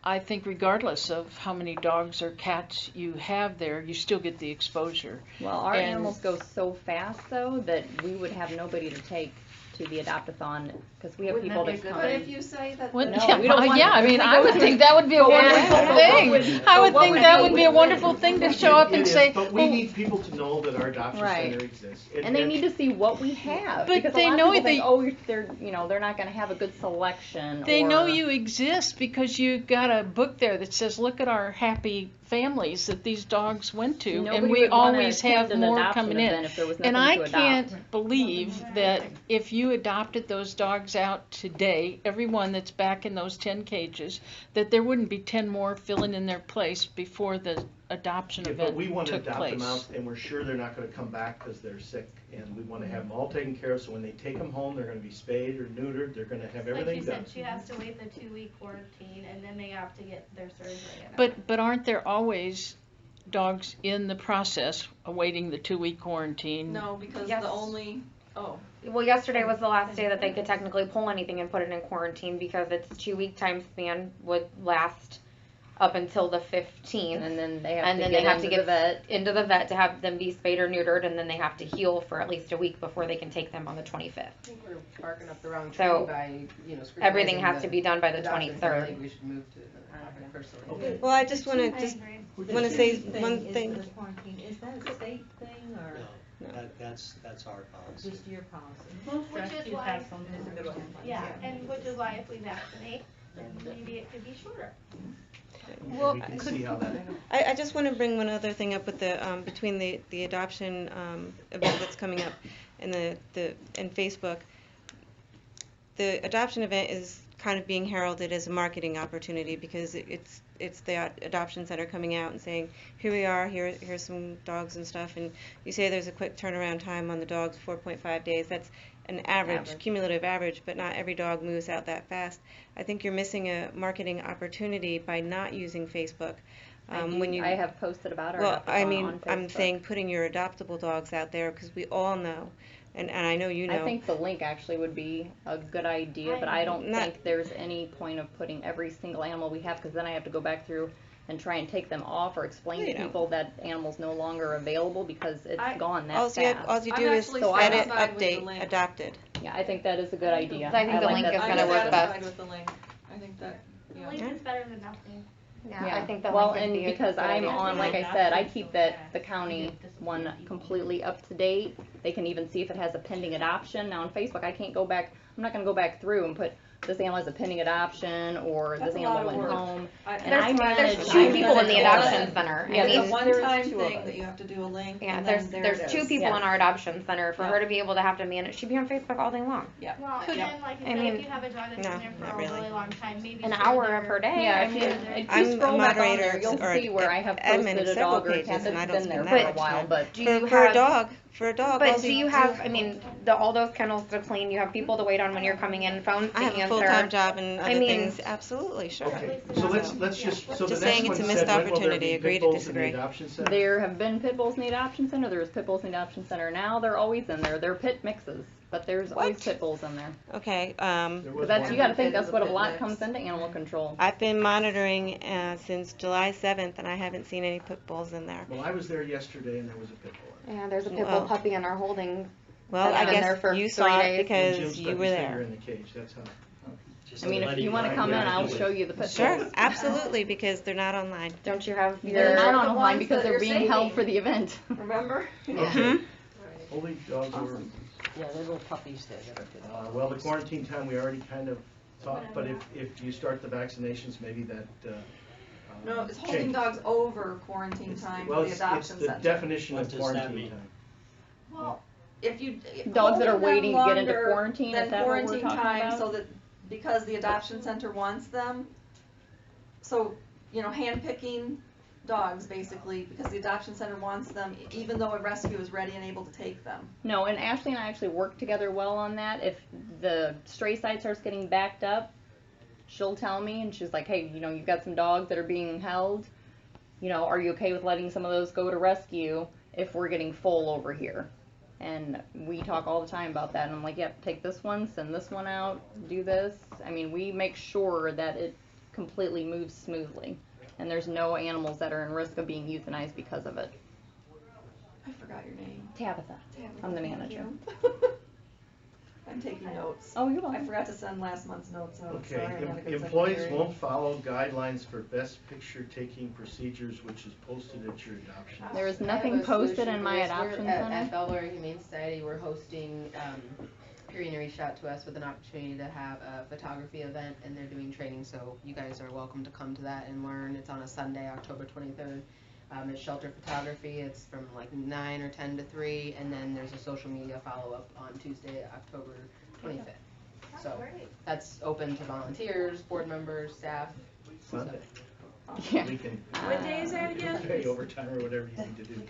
I think regardless of how many dogs or cats you have there, you still get the exposure. Well, our And- animals go so fast though that we would have nobody to take to the adopt-a-thon because we have Wouldn't people that be that good? come But in. if you say that. What- No, yeah, we don't want- yeah, I mean, we I go would to- think that would be a Yeah, wonderful but what thing. would- I but would what think would that be- would be a wonderful thing to show up It and is, say, but we well, need people to know that our adoption Right. center exists. And they need to see what we have. But because they a lot know of people think, they- oh, they're not going to have a good selection. they or, know you exist because you got a book there that says, look at our happy families that these dogs went to, and Nobody we would wanna always attend have an more adoption coming event in. if there was And nothing I to adopt. can't believe that if you adopted those dogs out today, everyone that's back in those 10 cages, that there wouldn't be 10 more filling in their place before the adoption Yeah, event but we want to took adopt place. them out, and we're sure they're not gonna come back because they're sick, and we wanna have them all taken care of, so when they take them home, they're gonna be spayed or neutered, they're gonna have Like everything you done. said, she has to wait the 2-week quarantine and then they have to get their surgery. and But aren't there always dogs in the process awaiting the 2-week quarantine? No, because Yes. the only, oh, Well, yesterday was the last day that they could technically pull anything and put it in quarantine because its 2-week time span would last up until the 15th. And then they have And to then get they have to into get the vet. into the vet to have them be spayed or neutered, and then they have to heal for at least a week before they can take them on the 25th. I think we're barking up the wrong tree So, by, you know, everything scrutinizing has to be done by the adoptions, and I 23rd. think we should move to another topic personally. Okay. Well, I just wanna, I just agree. wanna say one Is thing. the quarantine, is that a state thing or No, that's our policy. just your policy? Which is why, yeah, and which is why if we vaccinate, then maybe it could be shorter. Well, We can see how that, I just want to bring one other thing up with the, between the adoption event that's coming up and and Facebook. The adoption event is kind of being heralded as a marketing opportunity because it's the adoption center coming out and saying, here we are, here's some dogs and stuff, and you say there's a quick turnaround time on the dogs, 4.5 days. That's an average, cumulative average, but not every dog moves out that fast. I think you're missing a marketing opportunity by not using Facebook. I have posted about our Well, I adoptathon mean, on I'm Facebook. saying putting your adoptable dogs out there because we all know, and I know you know. I think the link actually would be a good idea, but I don't Not- think there's any point of putting every single animal we have, because then I have to go back through and try and take them off or explain You to know. people that animal's no longer available because it's gone that all you fast. do I'm is actually edit, satisfied with the update, link. adopted. Yeah, I think that is a good idea. I think the like link that. is I'm gonna work satisfied best. with the link. I think that, The yeah. link is better than nothing. Yeah, I think the Well, link would and be a because good I'm idea. on, like I said, I keep the county one completely up to date. They can even see if it has a pending adoption. Now on Facebook, I can't go back, I'm not gonna go back through and put this animal has a pending adoption or That's this a lot animal of went work. home. And There's, I there's manage- two I people in the manage adoption it. center. Yeah, I It's a mean, one-time two of thing us. that you have to do a link, yeah, and there's then there it there's is. two people Yeah. in our adoption center. For Yeah. her to be able to have to manage, she'd be on Facebook all day long. Yeah. Well, and Yeah. then, like you I said, mean, if you have a dog that's no, in there for not a really. really long time, maybe An share hour their- of her day. Yeah, I if you, mean, if I'm you a scroll back on moderator there, you'll or see where I have admin posted of a several dog or a cat pages, and I that's don't been there spend for that a much while, time. but do you For a have? dog, all But do you have? do- I mean, all those kennels to clean. You have people to wait on when you're coming in. Phones to I have a answer. full-time job and I other mean- things, absolutely, sure. okay, so let's just, so the Just next saying one it's a said, missed when will there opportunity. be Agree pit to bulls in the disagree. adoption center? there have been pit bulls in the adoption center. There was pit bulls in the adoption center. Now they're always in there. They're pit mixes, but there's always What? pit bulls in there. Okay, There was But that's, one- you gotta think, that's what a Pit lot mix. comes into animal control. I've been monitoring since July 7th, and I haven't seen any pit bulls in there. Well, I was there yesterday and there was a pit bull. Yeah, there's a pit bull Well- puppy in our holding. Well, That's I been there guess for you 3 saw it days. And Jim because stuck you were his finger there. in the cage, that's how. Just I mean, if letting you wanna know come in, where I'll to show do it. you the pit Sure, bulls. absolutely, because they're not online. Don't you have They're your? not the on online ones because that they're you're being held saving. for the event. Remember? Okay. Holy dogs were, Yeah, they're little puppies that well, the quarantine time, we already kind of talked, but if you start the vaccinations, maybe that, No, it's holding changes. dogs over quarantine time Well, for the it's adoption the center. definition What of does that quarantine mean? time. Well, if you. Dogs that are holding them waiting to get into longer quarantine, is than that what we're quarantine talking time, about? so that, because the adoption center wants them, so, you know, handpicking dogs basically, because the adoption center wants them, even though a rescue is ready and able to take them. No, and Ashley and I actually work together well on that. If the stray side starts getting backed up, she'll tell me, and she's like, hey, you know, you've got some dogs that are being held. You know, are you okay with letting some of those go to rescue if we're getting full over here? And we talk all the time about that. And I'm like, yep, take this one, send this one out, do this. I mean, we make sure that it completely moves smoothly. And there's no animals that are in risk of being euthanized because of it. I forgot your name. Tabitha. I'm the Thank manager. you. I'm taking notes. Oh, you're I welcome. forgot to send last month's notes out, so Okay, I have a good employees secretary. won't follow guidelines for best picture taking procedures, which is posted at your adoption. There is I have nothing a posted solution in for my this. adoption We're center. at Bellwether Humane Society, we're hosting, Purina reached out to us with an opportunity to have a photography event, and they're doing training, so you guys are welcome to come to that and learn. It's on a Sunday, October 23rd. It's shelter photography. It's from like 9 or 10 to 3, and then there's a social media follow-up on Tuesday, October 25th. That's So great. that's open to volunteers, board members, staff. Sunday. Yeah. We can What day is that again? pay overtime or whatever you need to do.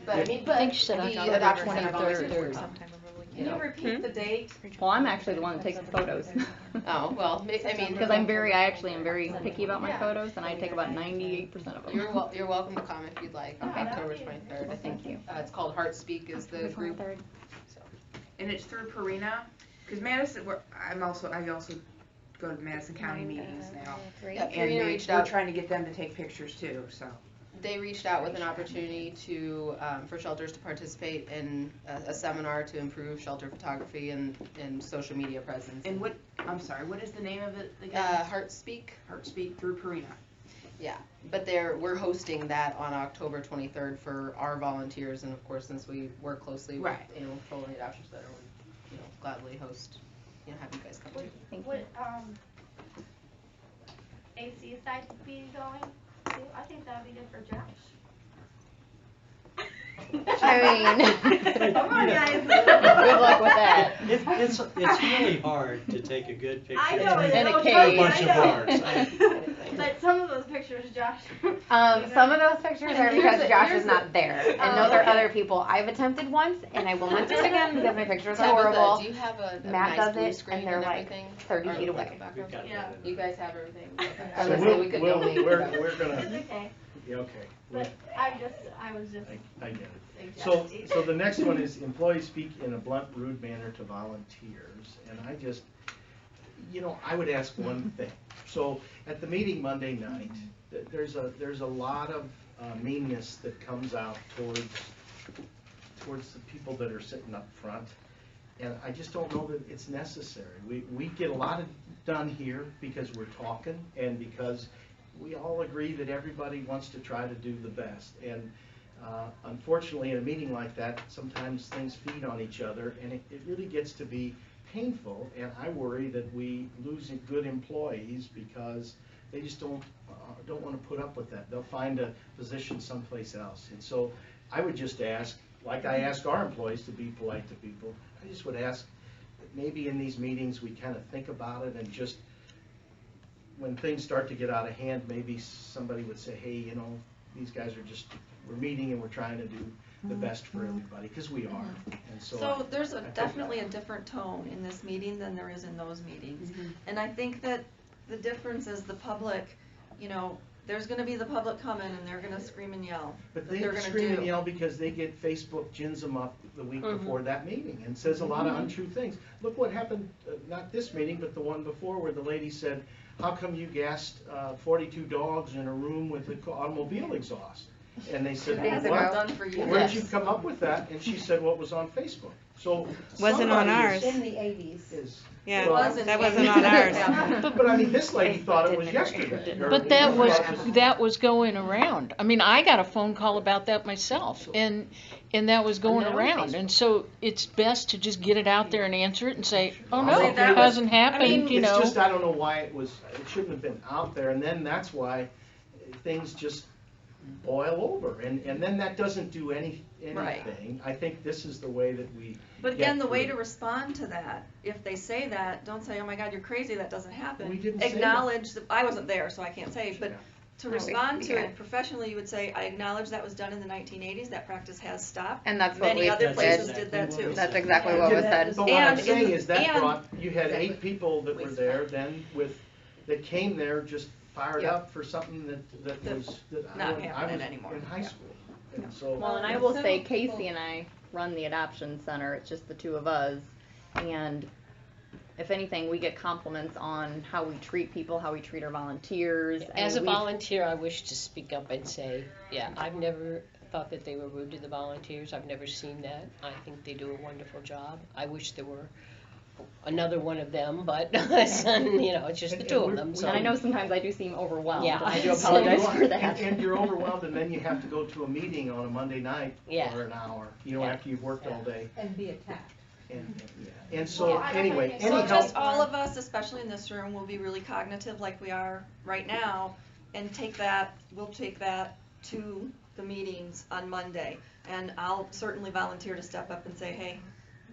But I mean, I think she said the October adoption center 23rd. volunteers work Sometime over the weekend. Can you repeat the date? Well, I'm actually the one that takes the photos. Oh, well, I mean. Because I actually am very picky about my photos, and I take about 98% of them. You're welcome to come if you'd like, on October 23rd, I think. Thank you. It's called Heart Speak is the group. So. And it's through Purina, because Madison, I also go to Madison County meetings now. Yeah, And Purina reached we're out. trying to get them to take pictures too, so. They reached out with an opportunity to, for shelters to participate in a seminar to improve shelter photography and social media presence. And what is the name of it again? Heart Speak. Heart Speak through Purina. Yeah, but we're hosting that on October 23rd for our volunteers, and of course, since we work closely with Animal Control and the Adoption Center, we, gladly host, have you guys come too. Would AC side be going too? I think that'd be good for Josh. I mean, Come on, guys. Good luck with that. It's really hard to take a good picture I know, In a of cage. a bunch of hearts. But some of those pictures, Josh. some of those pictures are because Josh is not there, and those are okay. other people. I've attempted once, and I will not do it again because my pictures are Tabitha, horrible. do you have a Matt nice does blue it, screen and they're like everything? 30 Or feet like away. a background? We've got Yeah. that. You guys have everything? Okay. So So we'll- we could we're donate to them. gonna, It's okay. yeah, okay. But I was just. I get it. So the next one is employees speak in a blunt, rude manner to volunteers, and I just, I would ask one thing. So at the meeting Monday night, there's a lot of meanness that comes out towards the people that are sitting up front, and I just don't know that it's necessary. We get a lot done here because we're talking and because we all agree that everybody wants to try to do the best. And unfortunately, in a meeting like that, sometimes things feed on each other, and it really gets to be painful. And I worry that we lose good employees because they just don't want to put up with that. They'll find a position someplace else. And so I would just ask, like I ask our employees to be polite to people, I just would ask that maybe in these meetings we kind of think about it, and just when things start to get out of hand, maybe somebody would say, hey, these guys we're meeting and we're trying to do the best for everybody, because we are. And So there's definitely a different tone in this meeting than there is in those meetings. And I think that the difference is the public, there's gonna be the public coming and they're gonna scream and yell. But that they they're gonna scream and do. yell because they get Facebook gins them up the week before that meeting and says a lot of untrue things. Look what happened, not this meeting, but the one before, where the lady said, how come you gassed 42 dogs in a room with an automobile exhaust? And they said, That hasn't well, been done for years. where'd you come up with that? And she said, what was on Facebook? So Wasn't on somebody ours. In the 80s. is- Yeah, well, that wasn't on ours. But I mean, this lady thought it was yesterday. or- But that was going around. I mean, I got a phone call about that myself, and that was going around. And so it's best to just get it out there and answer it and say, oh no, See, it that was- hasn't happened, It's just, I don't know why it shouldn't have been out there, and then that's why things just boil over, and then that doesn't do anything. Right. I think this is the way that we But again, get the way through to it. respond to that, if they say that, don't say, oh my God, you're crazy, that doesn't happen. We didn't say that. Acknowledge that, I wasn't there, so I can't say, but Yeah. to No, respond to yeah. it professionally, you would say, I acknowledge that was done in the 1980s, that practice has stopped. And that's what Many we other did. places did that too. That's exactly what was said. But what I'm And saying is that and- you had 8 Exactly. people that were Waste there of then that came there just fired Yep. up for something that was, that Not I happening was anymore. in high Yeah. school. And so. Well, and I will say Casey and I run the adoption center. It's just the two of us. And if anything, we get compliments on how we treat people, how we treat our volunteers. As a we've- volunteer, I wish to speak up and say, yeah, I've never thought that they were rude to the volunteers. I've never seen that. I think they do a wonderful job. I wish there were another one of them, but it's just the two of them. So And I know sometimes I do seem overwhelmed. Yeah. And I do apologize So you for are, that. and you're overwhelmed, and then you have to go to a meeting on a Monday night Yeah. for an hour, Yeah. after you've worked all day. And be attacked. And so, Well, I don't anyway, think So any help, just all of us, especially in this room, will be really cognitive like we are right now, and we'll take that to the meetings on Monday. And I'll certainly volunteer to step up and say, hey,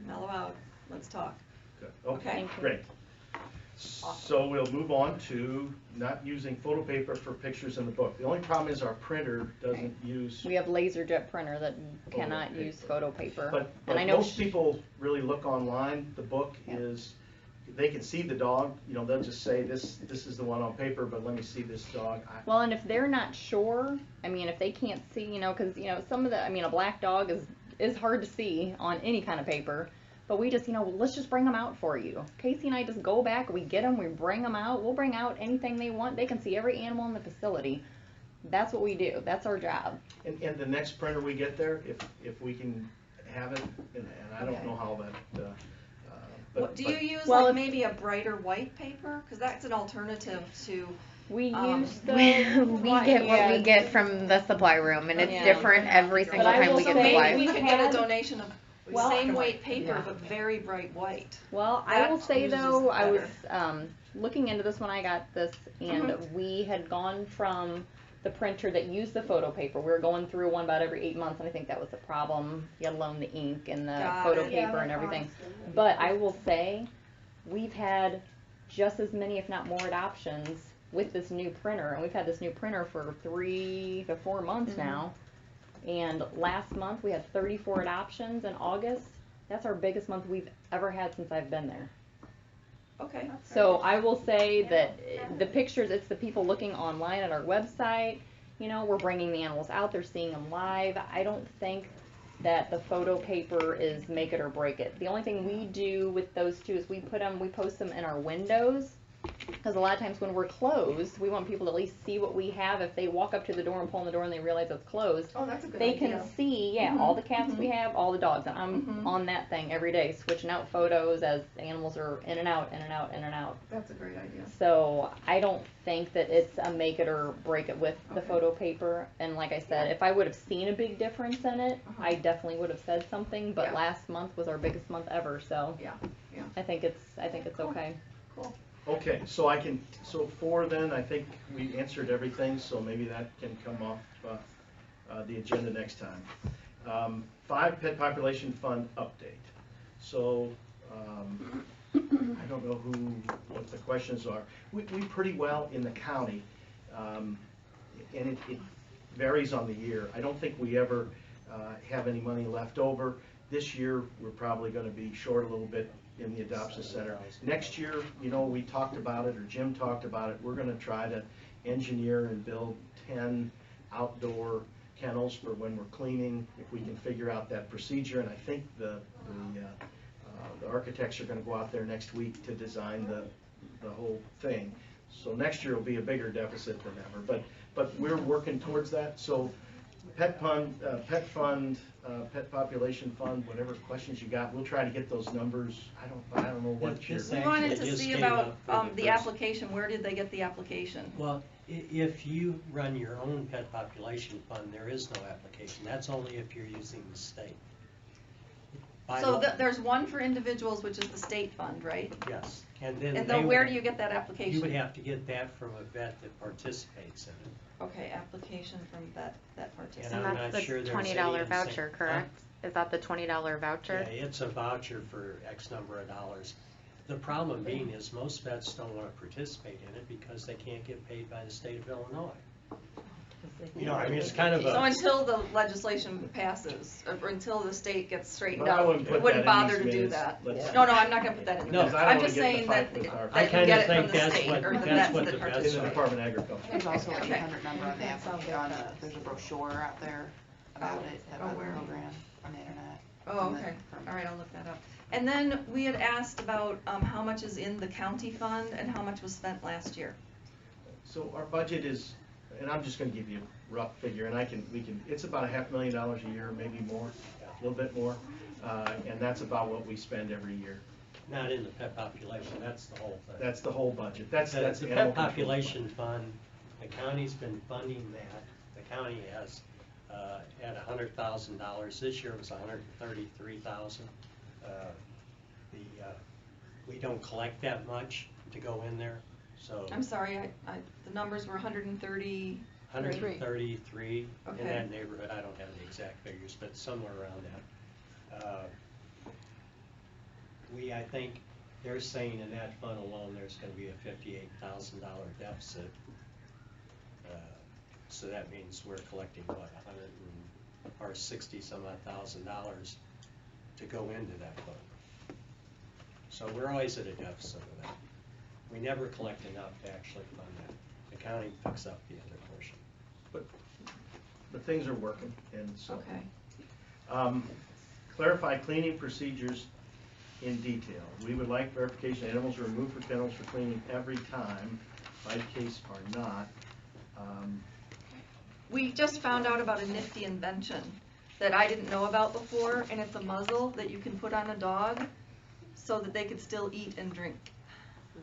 mellow out, let's talk. Good. Okay, Okay. great. So we'll move on to not using photo paper for pictures in the book. The only problem is our printer doesn't use. We have LaserJet printer that cannot paper. use photo paper. But and I know most people really look online. The book is, they can see the dog. You know, they'll just say this is the one on paper, but let me see this dog. Well, and if they're not sure, I mean, if they can't see, you know, because, you know, some of the, I mean, a black dog is hard to see on any kind of paper. But we just, you know, let's just bring them out for you. Casey and I just go back, we get them, we bring them out. We'll bring out anything they want. They can see every animal in the facility. That's what we do. That's our job. And the next printer we get there, if we can have it, and I don't know how that. Do you use well, like maybe a brighter white paper? Because that's an alternative to. We use the. We get what we get from the supply room, and it's different every single time we get supplies. We could get a donation of Well, same weight paper, but very bright white. Well, I will say though, I was looking into this when I got this, and we had gone from the printer that used the photo paper. We were going through one about every 8 months, and I think that was the problem, let alone the ink and the photo paper and everything. But I will say, we've had just as many, if not more, adoptions with this new printer, and we've had this new printer for 3 to 4 months now. And last month we had 34 adoptions in August. That's our biggest month we've ever had since I've been there. Okay. So I will say that the pictures, it's the people looking online at our website. You know, we're bringing the animals out, they're seeing them live. I don't think that the photo paper is make it or break it. The only thing we do with those two is we post them in our windows. Because a lot of times when we're closed, we want people to at least see what we have. If they walk up to the door and pull on the door and they realize it's closed, that's a good they idea. can see, all the cats we have, all the dogs. And I'm on that thing every day, switching out photos as animals are in and out, in and out, in and out. That's a great idea. So I don't think that it's a make it or break it with the photo paper. And like I said, if I would have seen a big difference in it, I definitely would have said something. But last month was our biggest month ever, so I think it's okay. Cool. Okay, so so 4 then, I think we answered everything, so maybe that can come off the agenda next time. 5, Pet Population Fund update. So, I don't know what the questions are. We pretty well in the county, and it varies on the year. I don't think we ever have any money left over. This year, we're probably gonna be short a little bit in the adoption center. Next year, you know, we talked about it, or Jim talked about it, we're gonna try to engineer and build 10 outdoor kennels for when we're cleaning, if we can figure out that procedure. And I think the architects are gonna go out there next week to design the whole thing. So next year will be a bigger deficit than ever, but we're working towards that. So Pet Population Fund, whatever questions you got, we'll try to get those numbers. I don't know what year. We wanted to see about the application. Where did they get the application? Well, if you run your own pet population fund, there is no application. That's only if you're using the state. So there's one for individuals, which is the state fund, right? Yes, and then where do you get that application? You would have to get that from a vet that participates in it. Okay, application from that participant. And I'm that's not the sure there's $20 any voucher, correct? Is that the $20 voucher? Yeah, it's a voucher for X number of dollars. The problem being is most vets don't want to participate in it because they can't get paid by the state of Illinois. You know, I mean, it's kind of a. So until the legislation passes, or until the state gets straightened Well, I out, wouldn't we put wouldn't that in bother to these do minutes. that. Let's- No, I'm not gonna put that in. No, the 'cause I don't I'm wanna just get in a saying fight that, with our- that I you kinda get it think from the that's state, what- or the that's vets what that the vets In the participate. Department of Agriculture. There's also a Okay. 800 number on the there's a brochure out there about it, about the program on the internet. Oh, okay, all right, I'll look that up. And then we had asked about, how much is in the county fund and how much was spent last year. So our budget is, and I'm just gonna give you a rough figure, and it's about $500,000 a year, maybe more, a little bit more, and that's about what we spend every year. Not in the pet population, that's the whole thing. That's the whole budget. That's The animal pet control. population fund, the county's been funding that. The county has, at $100,000. This year it was $133,000. We don't collect that much to go in there, so. I'm sorry, the numbers were 130. 133 in Okay. that neighborhood. I don't have the exact figures, but somewhere around that. I think, they're saying in that fund alone, there's gonna be a $58,000 deficit. So that means we're collecting, what, or 60 some odd thousand dollars to go into that fund. So we're always at a deficit of that. We never collect enough to actually fund that. The county picks up the other portion. But things are working, and so. Okay. Clarify cleaning procedures in detail. We would like verification animals are removed from kennels for cleaning every time, bite case or not. We just found out about a nifty invention that I didn't know about before, and it's a muzzle that you can put on a dog so that they could still eat and drink.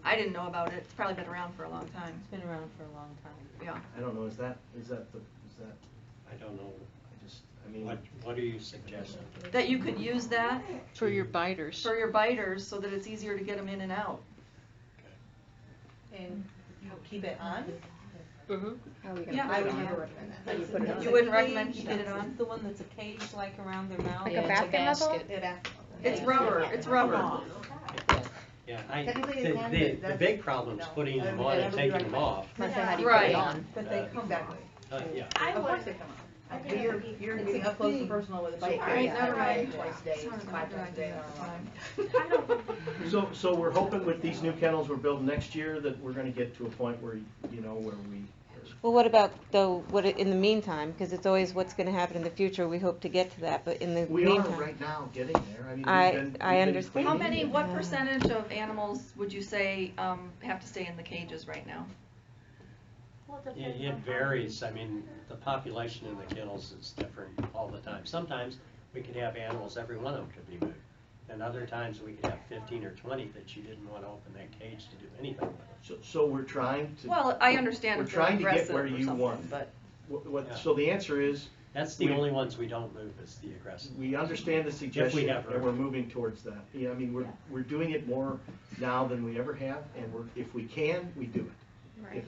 I didn't know about it. It's probably been around for a long time. It's been around for a long time. Yeah. I don't know, is that? I don't know. I mean. What are you suggesting? That you could use that For your biters. for your biters so that it's easier to get them in and out. And keep it on? Mm-hmm. How are we gonna Yeah, put I it would on? never recommend that. How do you put it on? You wouldn't recommend keeping it It's on? the one that's a cage like around their mouth. Like Yeah, a it's a basket muzzle? basket. Yeah, that's- It's rubber. It's rubber. Yeah, Technically it can, but the that's- big problem is no. putting them I on would and never taking do them recommend. off. Must say, how do you Right. put it on? But they come back. Yeah. I Of course would, they come I out. think But it would be. you're It's getting a up close and big- personal with a bite. All right, case. never mind. Twice a day, Sorry, 5 times a day. I don't think So we're hoping with these new kennels we're building next year that we're gonna get to a point where, where we. Well, what about though, in the meantime, because it's always what's gonna happen in the future, we hope to get to that, but in the We are meantime. right now getting there. I mean, I we've been understand. How cleaning. what percentage of animals would you say have to stay in the cages right now? Well, it depends It on how varies. I mean, the population in the kennels is different all the time. Sometimes we could have animals, every one of them could be moved. And other times we could have 15 or 20 that you didn't want to open that cage to do anything with. So we're trying to. Well, I understand We're if they're trying to get aggressive where or you something, want. but Yeah. So the answer is. That's the only ones we don't move is the aggressive. We understand the suggestion, have and we're moving towards that. Yeah, I mean, we're doing it more now than we ever have, and if we can, we do it. Right.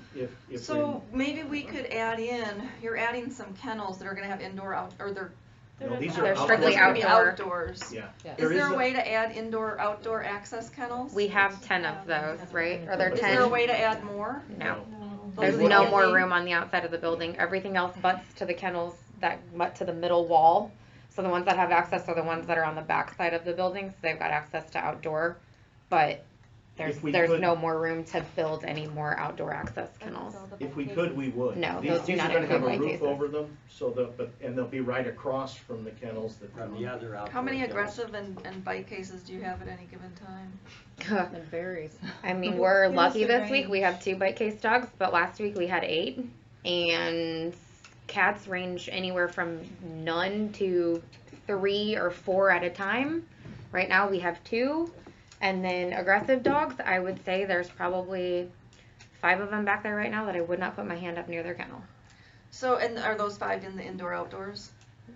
If so maybe we could add in. You're adding some kennels that are going to have indoor out or they're No, these are They're strictly gonna be outdoor. outdoors. Yeah. Is there a way to add indoor-outdoor access kennels? We have 10 of those, right? Are there Is 10? there a way to add more? No. Those There's are the no more only- room on the outside of the building. Everything else butts to the kennels that butt to the middle wall. So the ones that have access are the ones that are on the back side of the building, so they've got access to outdoor. But there's If we could- no more room to build any more outdoor access kennels. If we could, we would. No, These those do are not gonna have include a bite roof cases. over them, and they'll be right across from the kennels that. From the other outdoor How many kennels. aggressive and bite cases do you have at any given time? It varies. I mean, we're Give us lucky a this week. We range. have 2 bite case dogs, but last week we had 8. And cats range anywhere from none to 3 or 4 at a time. Right now we have 2. And then aggressive dogs, I would say there's probably 5 of them back there right now that I would not put my hand up near their kennel. So, and are those 5 in the indoor-outdoors?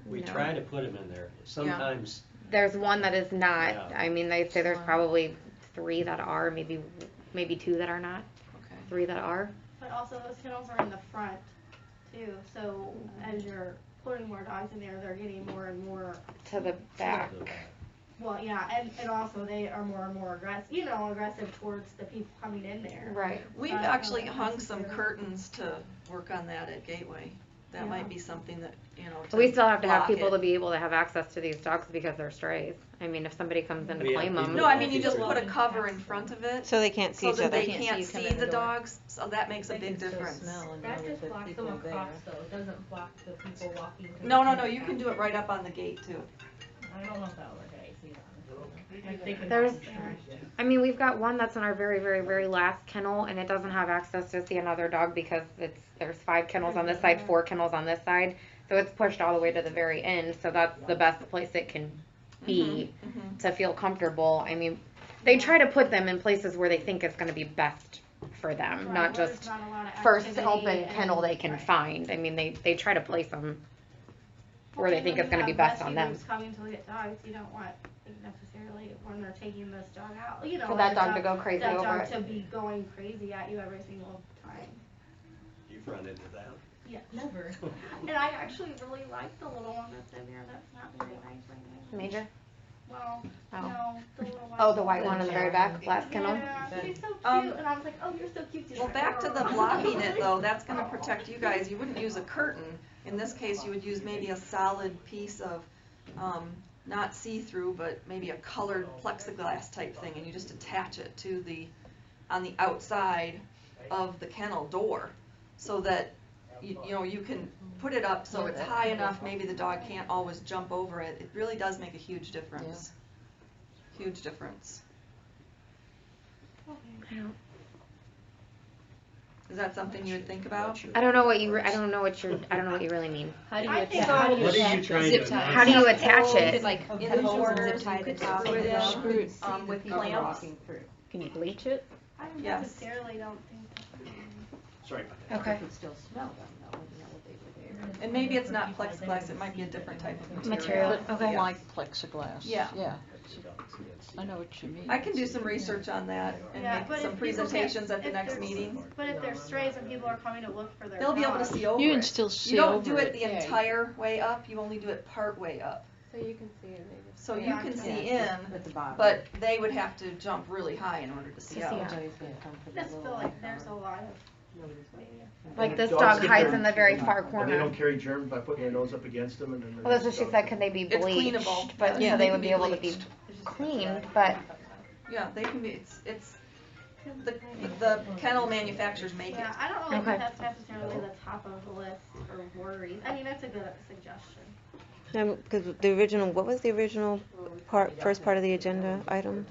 We No. try to put them in there. Sometimes, There's one that is not. Yeah. I mean, they say there's probably 3 that are, maybe 2 that are not. Okay. 3 that are. But also those kennels are in the front too, so as you're putting more dogs in there, they're getting more and more, To the back. well, yeah, and also they are more and more aggressive towards the people coming in there. Right. We've I don't actually know if hung that's some fair. curtains to work on that at Gateway. That Yeah. might be something that, to We still have to have block people it. to be able to have access to these dogs because they're strays. I mean, if somebody comes in to We have claim them. people- No, I mean, you just put a cover in front of it. So they can't see So each that other. they Can't can't see you come see in the the door. dogs, so that makes a They big can still difference. smell and That know just that blocks people them are there. across though, it doesn't block the people walking. to the No, kennel. you can do it right up on the gate too. I don't know if that'll work at AC, honestly. Like, they can There's- bounce there. I mean, we've got one that's in our very, very, very last kennel, and it doesn't have access to see another dog because there's 5 kennels on this side, 4 kennels on this side, so it's pushed all the way to the very end. So that's the best place it can be to feel comfortable. I mean, they try to put them in places where they think it's going to be best for them, Right, not where there's just not a lot of first activity open and- kennel they can right. find. I mean, they try to place them where they Well, think when it's going to you be have best on them. rescues coming to get dogs, you don't want necessarily when they're taking this dog out, For that the dog to go crazy that over dog it. to be going crazy at you every single time. You've run into that. Yeah. Never. And I actually really like the little one that's in there. That's not very nice right now. Major? Well, Oh. no, the little white Oh, the white one in the very back, last kennel? Yeah, she's so cute, and I was like, oh, you're so cute. She's Well, like, back to the "Oh." blocking it though, that's gonna protect you guys. You wouldn't use a curtain. In this case, you would use maybe a solid piece of, not see-through, but maybe a colored plexiglass type thing, and you just attach it to on the outside of the kennel door, so that, you know, you can put it up so it's high enough, maybe the dog can't always jump over it. It really does make a huge difference. Huge difference. Is that something you would think about? I don't know what you really mean. How do you I attach? think How do you What are you attach trying zip to tie? How do you attach You it? could like In cut the holes and corners, zip tie you the could top screw and it the in, bottom. with clamps. Can you bleach it? I Yes. necessarily don't think. Sorry. Okay. You could still smell them though, wouldn't that what they were there? And maybe it's not plexiglass, it might be a different type of material. Material, okay. Like plexiglass. Yeah. Yeah. I know what you mean. I can do some research on that and Yeah, make but some if people presentations get- at the if next there's- meeting. But if there's strays and people are coming to look for their They'll be able to dog- see over You it. can still see You don't over do it it. the Yeah. entire way up, you only do it part way up. So you can see it maybe. So Yeah, you can see Yeah, in, at the bottom. but they would have to jump really high in order to see To out. see out. Somebody's gonna come for I that just feel little like white there's a dog. lot of. Like this Dogs dog get hides their- in the very far And they corner. don't carry germs by putting their nose up against them and then. the Well, that's what next she dog- said, could they be It's bleached? cleanable. But, Yeah, so they they can would be be able to be bleached. cleaned, but Yeah, they can be, it's, the kennel manufacturers make it. Yeah, I don't really Okay. think that's necessarily the top of the list for worries. I mean, that's a good suggestion. Because the original, what was the original first part of the agenda item?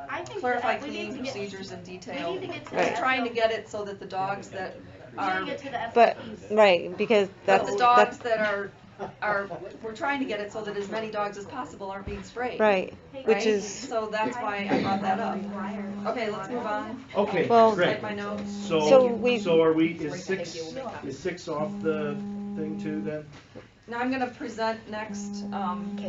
I think Clarify that we need cleaning to get- procedures in detail. We need to get to Right. the Trying to SOP. get it so that the dogs that We need are, to get to the But, SOPs. right, because but that's, the dogs that's, that are, we're trying to get it so that as many dogs as possible aren't being sprayed. right, which Right? is, So that's why I brought that up. Okay, let's move on. Okay, Well- great. Write my notes. So So, we- so are we, is six off the thing too then? Now I'm gonna present next,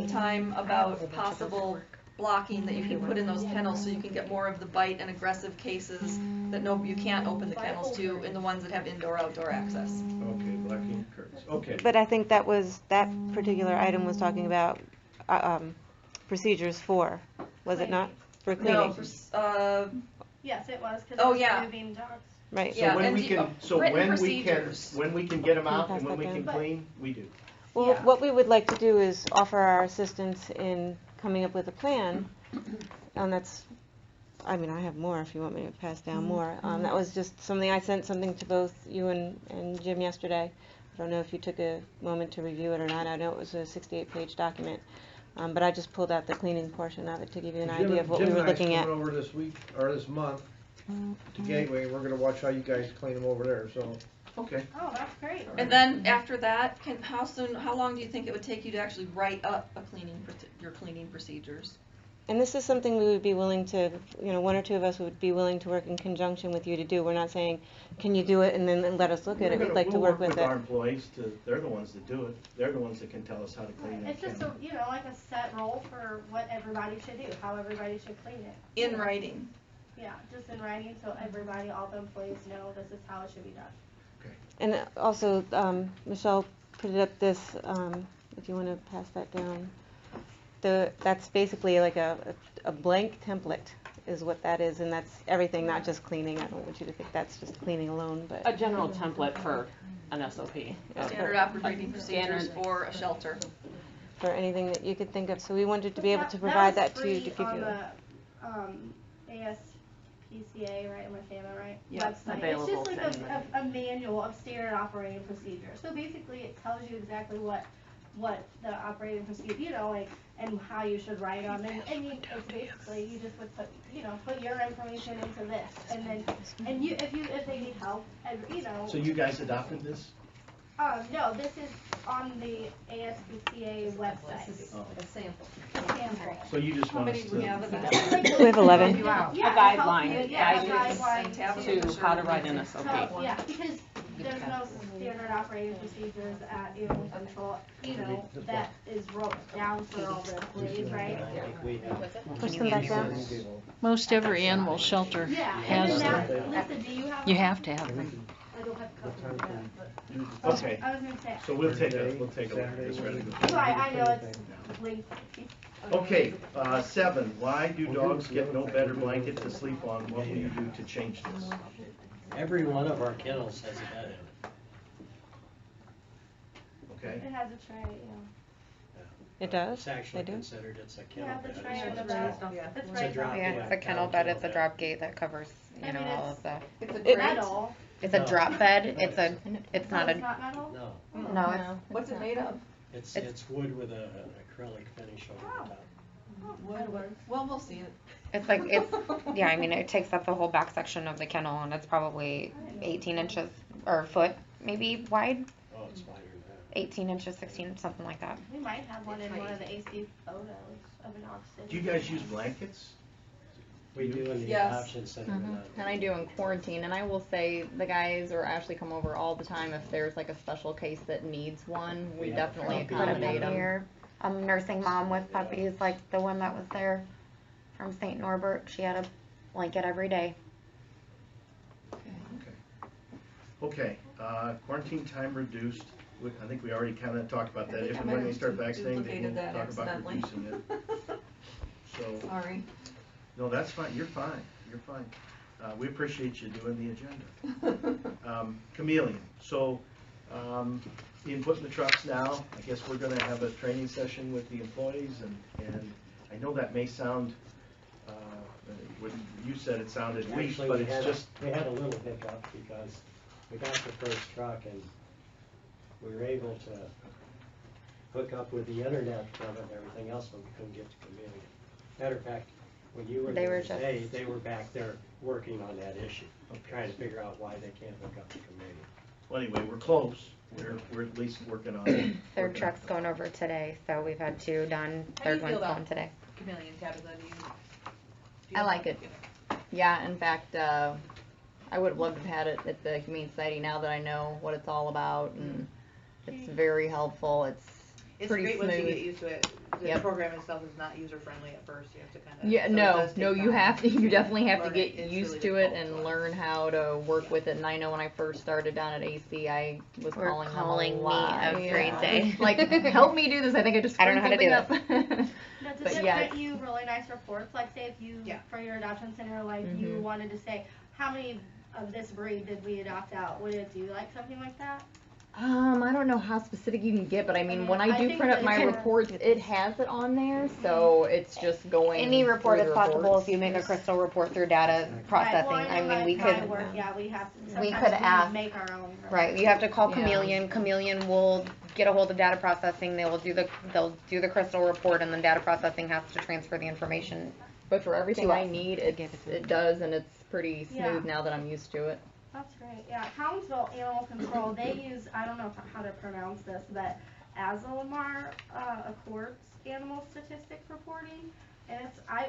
time about possible blocking that you can put in those kennels so you can get more of the bite and aggressive cases that you can't open the kennels to in the ones that have indoor-outdoor access. Okay, blocking curtains, okay. but I think that particular item was talking about, procedures was it not? For No, cleaning, Yes, it was, because Oh, it was yeah. moving dogs. right? Yeah, So when and we can, written procedures. when we can get them Can you out pass and when that we can down? clean, we do. Well, Yeah. what we would like to do is offer our assistance in coming up with a plan, and that's, I mean, I have more if you want me to pass down more. That was just something, I sent something to both you and Jim yesterday. I don't know if you took a moment to review it or not. I know it was a 68-page document, but I just pulled out the cleaning portion of it to give you an idea of what we were looking at. Jim and I is coming over this week, or this month, to Gateway, and we're gonna watch how you guys clean them over there, so. Okay. Oh, that's great. And then after that, how long do you think it would take you to actually write up your cleaning procedures? And this is something we would be willing to, one or two of us would be willing to work in conjunction with you to do. We're not saying, can you do it, and then let us look at it. We'd like to work with our it. employees they're the ones that do it. They're the ones that can tell us how to clean it. It's just a, like a set role for what everybody should do, how everybody should clean it. In writing. Yeah, just in writing, so everybody, all the employees know this is how it should be done. And also, Michelle put it up this, if you want to pass that down. That's basically like a blank template is what that is, and that's everything, not just cleaning. I don't want you to think that's just cleaning alone, but. A general template for an SOP. Standard operating procedures for a shelter. For anything that you could think of. So we wanted to be able to provide that to you to give you. That was free on the ASPCA, right, am I saying that right? Yeah, Website. available It's to just like anyone. a manual of standard operating procedures. So basically it tells you exactly what the operating procedure, and how you should write them. And it's basically, you just would put your information into this. And then, if they need help, So you guys adopted this? No, this is on the ASPCA website. Oh. A sample. Sample. So you just How want many us do we to. have about? We have 11. Yeah, A yeah, guideline, yeah, guidance to how to write an SOP. So, yeah, because there's no standard operating procedures at animal control, that is wrote down for all the employees, right? Push them back down. Most every animal shelter Yeah, has and them. then that, Lisa, do you have? You have to have them. I don't have copies of that, but. Okay. I was gonna say. So we'll take a look at this. Ready? So I know it's lengthy. Okay, 7, why do dogs get no better blanket to sleep on? What will you do to change this? Every one of our kennels has a bed in it. Okay? It has a tray, yeah. It does? It's actually They do? considered, it's a kennel Yeah, bed. the tray is and what the it's bed. called. It's It's a right drop, there. Yeah, it's a kennel bed, it's a drop gate that covers, I you know, mean, all of the. It's a It's grate. metal. It's a No. drop bed, it's a, it's Oh, not it's a, not metal? No, no, it's, What's it made of? it's wood with an acrylic finish over the top. Wood. Well, we'll see it. it's like, it's, yeah, I mean, it takes up the whole back section of the kennel and it's probably 18 inches, or a foot maybe wide, Oh, it's wider than that. 18 inches, 16, something like that. We might have one in one of the AC photos of an oxygen. Do you guys use blankets? We do in the Yes. adoption center. And I do in quarantine, and I will say the guys or Ashley come over all the time if there's like a special case that needs one. We We have definitely a puppy. accommodate them. Here, nursing mom with puppies, like the one that was there from St. Norbert, she had a blanket every day. Okay, quarantine time reduced. I think we already kind of talked about that. If and when they start vaccinating, they will duplicated that talk about accidentally. reducing it. So, Sorry. no, that's fine. You're fine. You're fine. We appreciate you doing the agenda. Chameleon. So, in putting the trucks now, I guess we're gonna have a training session with the employees, and I know that may sound, what you said, it sounded weak, Actually, but we it's had, just, we had a little hiccup because we got the first truck and we were able to hook up with the internet from it and everything else, but we couldn't get to Chameleon. Matter of fact, when you were They there were today, just- they were back there working on that issue, trying to figure out why they can't hook up to Chameleon. well, anyway, we're close. We're at least working on it. Third truck's going over today, so we've had 2 done, How do you third feel one's about going today. Chameleon, Tabitha, do you? I like it. Yeah, in fact, I would have loved to have had it at the Humane Society now that I know what it's all about, and it's very helpful. It's pretty great once you smooth. get used to it. The Yep. program itself is not user friendly at first. You have to kind of. Yeah, no, you have to. You definitely have to Learn get it. It's used really to it difficult. and learn how to work with it. And I know when I first started down at AC, I was Were calling them calling a me lot. every Yeah. day. Like, help me do this. I think I just I don't know how to do screwed something up. Does But it yeah, print you really nice reports? Like, say if you, for your adoption center, like you Mhm. wanted to say, how many of this breed did we adopt out? Would it do like something like that? I don't know how specific you can get, but I mean, when I I do think print up that my you can- reports, it has it on there, so it's just going. Any report through is the possible reports. if you make a crystal report through data processing. Right, well, I mean, we my could, work, yeah, we have to. we sometimes could ask, make our own. right, you have to call Yeah. Chameleon. Chameleon will get a hold of data processing. They'll do the crystal report, and then data processing has to transfer the information. But for everything to I us. need, it does, and it's pretty smooth Yeah. now that I'm used to it. That's great. Yeah, Townsville Animal Control, they use, I don't know how to pronounce this, but Azomar Accords animal statistics reporting. And I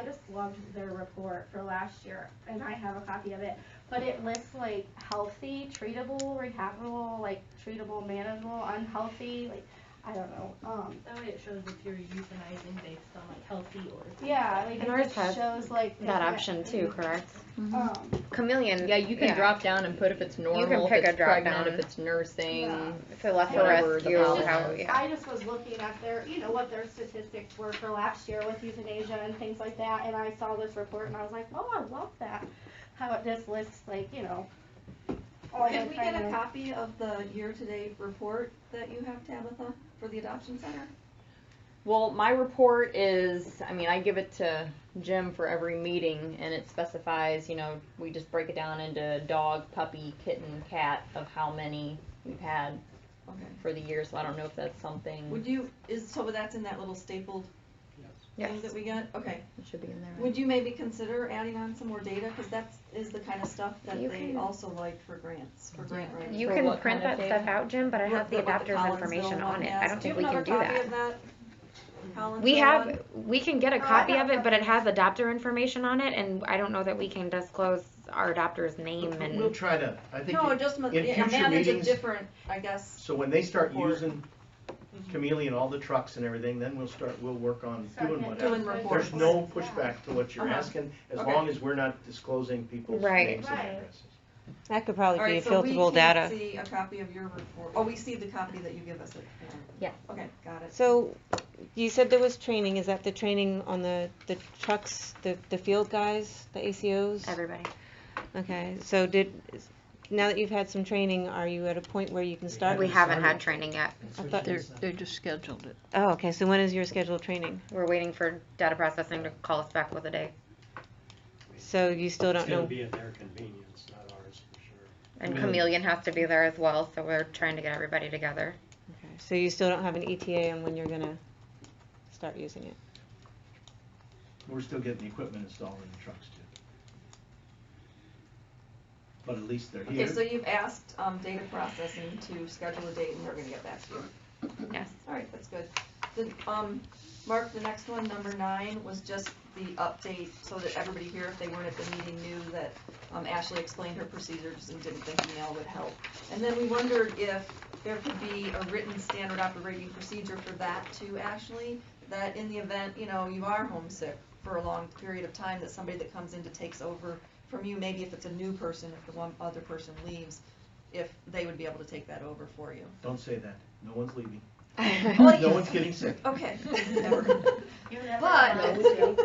just loved their report for last year, and I have a copy of it. But it lists like healthy, treatable, rehabable, like treatable, manageable, unhealthy, like, I don't know. That way it shows if you're euthanizing based on like healthy or. Yeah, like And it ours just has shows like that different- option too, correct? Um, Chameleon. Yeah, you can drop down and put if it's normal, You can pick if a it's drop pregnant, down. if it's nursing. Yeah. If it left for whatever the rescue, policy how, is. yeah. I just was looking at their, what their statistics were for last year with euthanasia and things like that, and I saw this report and I was like, oh, I love that. How it just lists like, all Can the we kind get a of- copy of the year-to-date report that you have, Tabitha, for the adoption center? Well, my report is, I mean, I give it to Jim for every meeting, and it specifies, we just break it down into dog, puppy, kitten, cat, of how many we've had Okay. for the year, so I don't know if that's something. So that's in that little stapled thing that we get? Okay. It should be in there. Would you maybe consider adding on some more data, cause is the kind of stuff that You they can- also like for grants, for grant writing? You For can what print kind of that data? stuff out, Jim, but it has the What adopter's Collinsville information on one it. has. I don't think we you can have do another copy that. of that? Collinsville We one? we can get a Oh, I copy have of it, but it copies. has adopter information on it, and I don't know that we can disclose our adopter's name We'll and. try to, I think, No, just in future manage a meetings, different, I guess. so when they start report. using Chameleon, all the trucks and everything, then we'll work on doing whatever. Doing reports. There's no pushback to what you're Uh-huh. asking, as Okay. long as we're not disclosing people's Right. names and Right. addresses. That could probably be Alright, so we filterable can't data. see a copy of your report. Oh, we see the copy that you give us. Yeah. Okay, got it. So you said there was training. Is that the training on the trucks, the field guys, the ACOs? Everybody. Okay, so now that you've had some training, are you at a point where you can start? We haven't had training yet. I thought They just scheduled it. Oh, okay, so when is your scheduled training? We're waiting for data processing to call us back with a day. So you still don't It's gonna know? be at their convenience, not ours for sure. And Chameleon has to be there as well, so we're trying to get everybody together. Okay, so you still don't have an ETA on when you're gonna start using it? We're still getting the equipment installed in the trucks too. But at least they're here. Okay, so you've asked, data processing to schedule a date and they're gonna get back to you. Yes. Alright, that's good. Then, Mark, the next one, number 9, was just the update, so that everybody here, if they weren't at the meeting, knew that, Ashley explained her procedures and didn't think email would help. And then we wondered if there could be a written standard operating procedure for that too, Ashley, that in the event, you know, you are homesick for a long period of time, that somebody that comes in to takes over from you, maybe if it's a new person, if the one other person leaves, if they would be able to take that over for you. Don't say that. No one's leaving. Well, No one's getting sick. Okay, never. But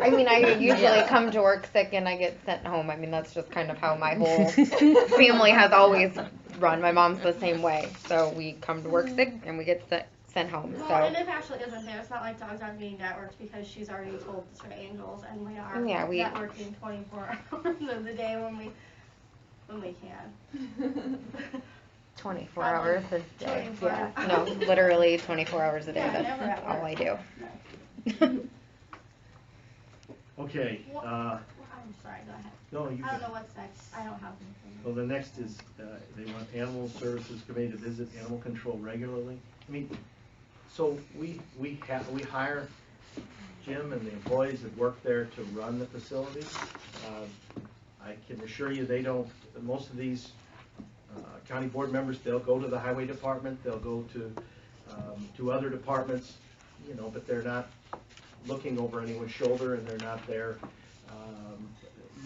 I mean, I usually come to work sick and I get sent home. I mean, that's just kind of how my whole family has always run. My mom's the same way. So we come to work sick and we get sent home. Well, So and if Ashley isn't there, it's not like dogs aren't being networked because she's already told the Stray Angels, and we are networking 24 hours of the day when we can. 24 hours a day. 24. Yeah. No, literally 24 hours a day. Yeah, never That's at all work. I do. Okay, I'm sorry, go ahead. no, you I don't go. know what's next. I don't have anything. Well, the next is, they want Animal Services Committee to visit animal control regularly. I mean, so we hire Jim and the employees that work there to run the facility. I can assure you, they don't, most of these county board members, they'll go to the highway department, they'll go to other departments, you know, but they're not looking over anyone's shoulder, and they're not there.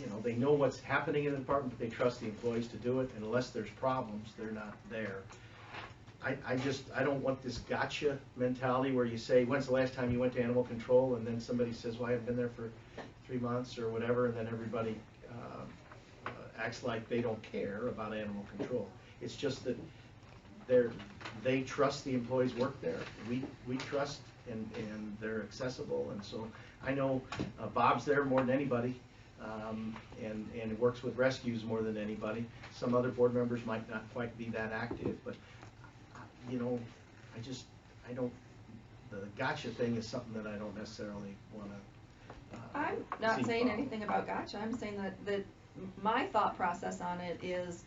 You know, they know what's happening in the department, but they trust the employees to do it, and unless there's problems, they're not there. I don't want this gotcha mentality where you say, when's the last time you went to animal control, and then somebody says, well, I haven't been there for 3 months or whatever, and then everybody acts like they don't care about animal control. It's just that they trust the employees work there. We trust, and they're accessible, and so I know Bob's there more than anybody, and works with rescues more than anybody. Some other board members might not quite be that active, but you know, the gotcha thing is something that I don't necessarily want to. I'm not saying anything about gotcha. I'm saying that my thought process on it is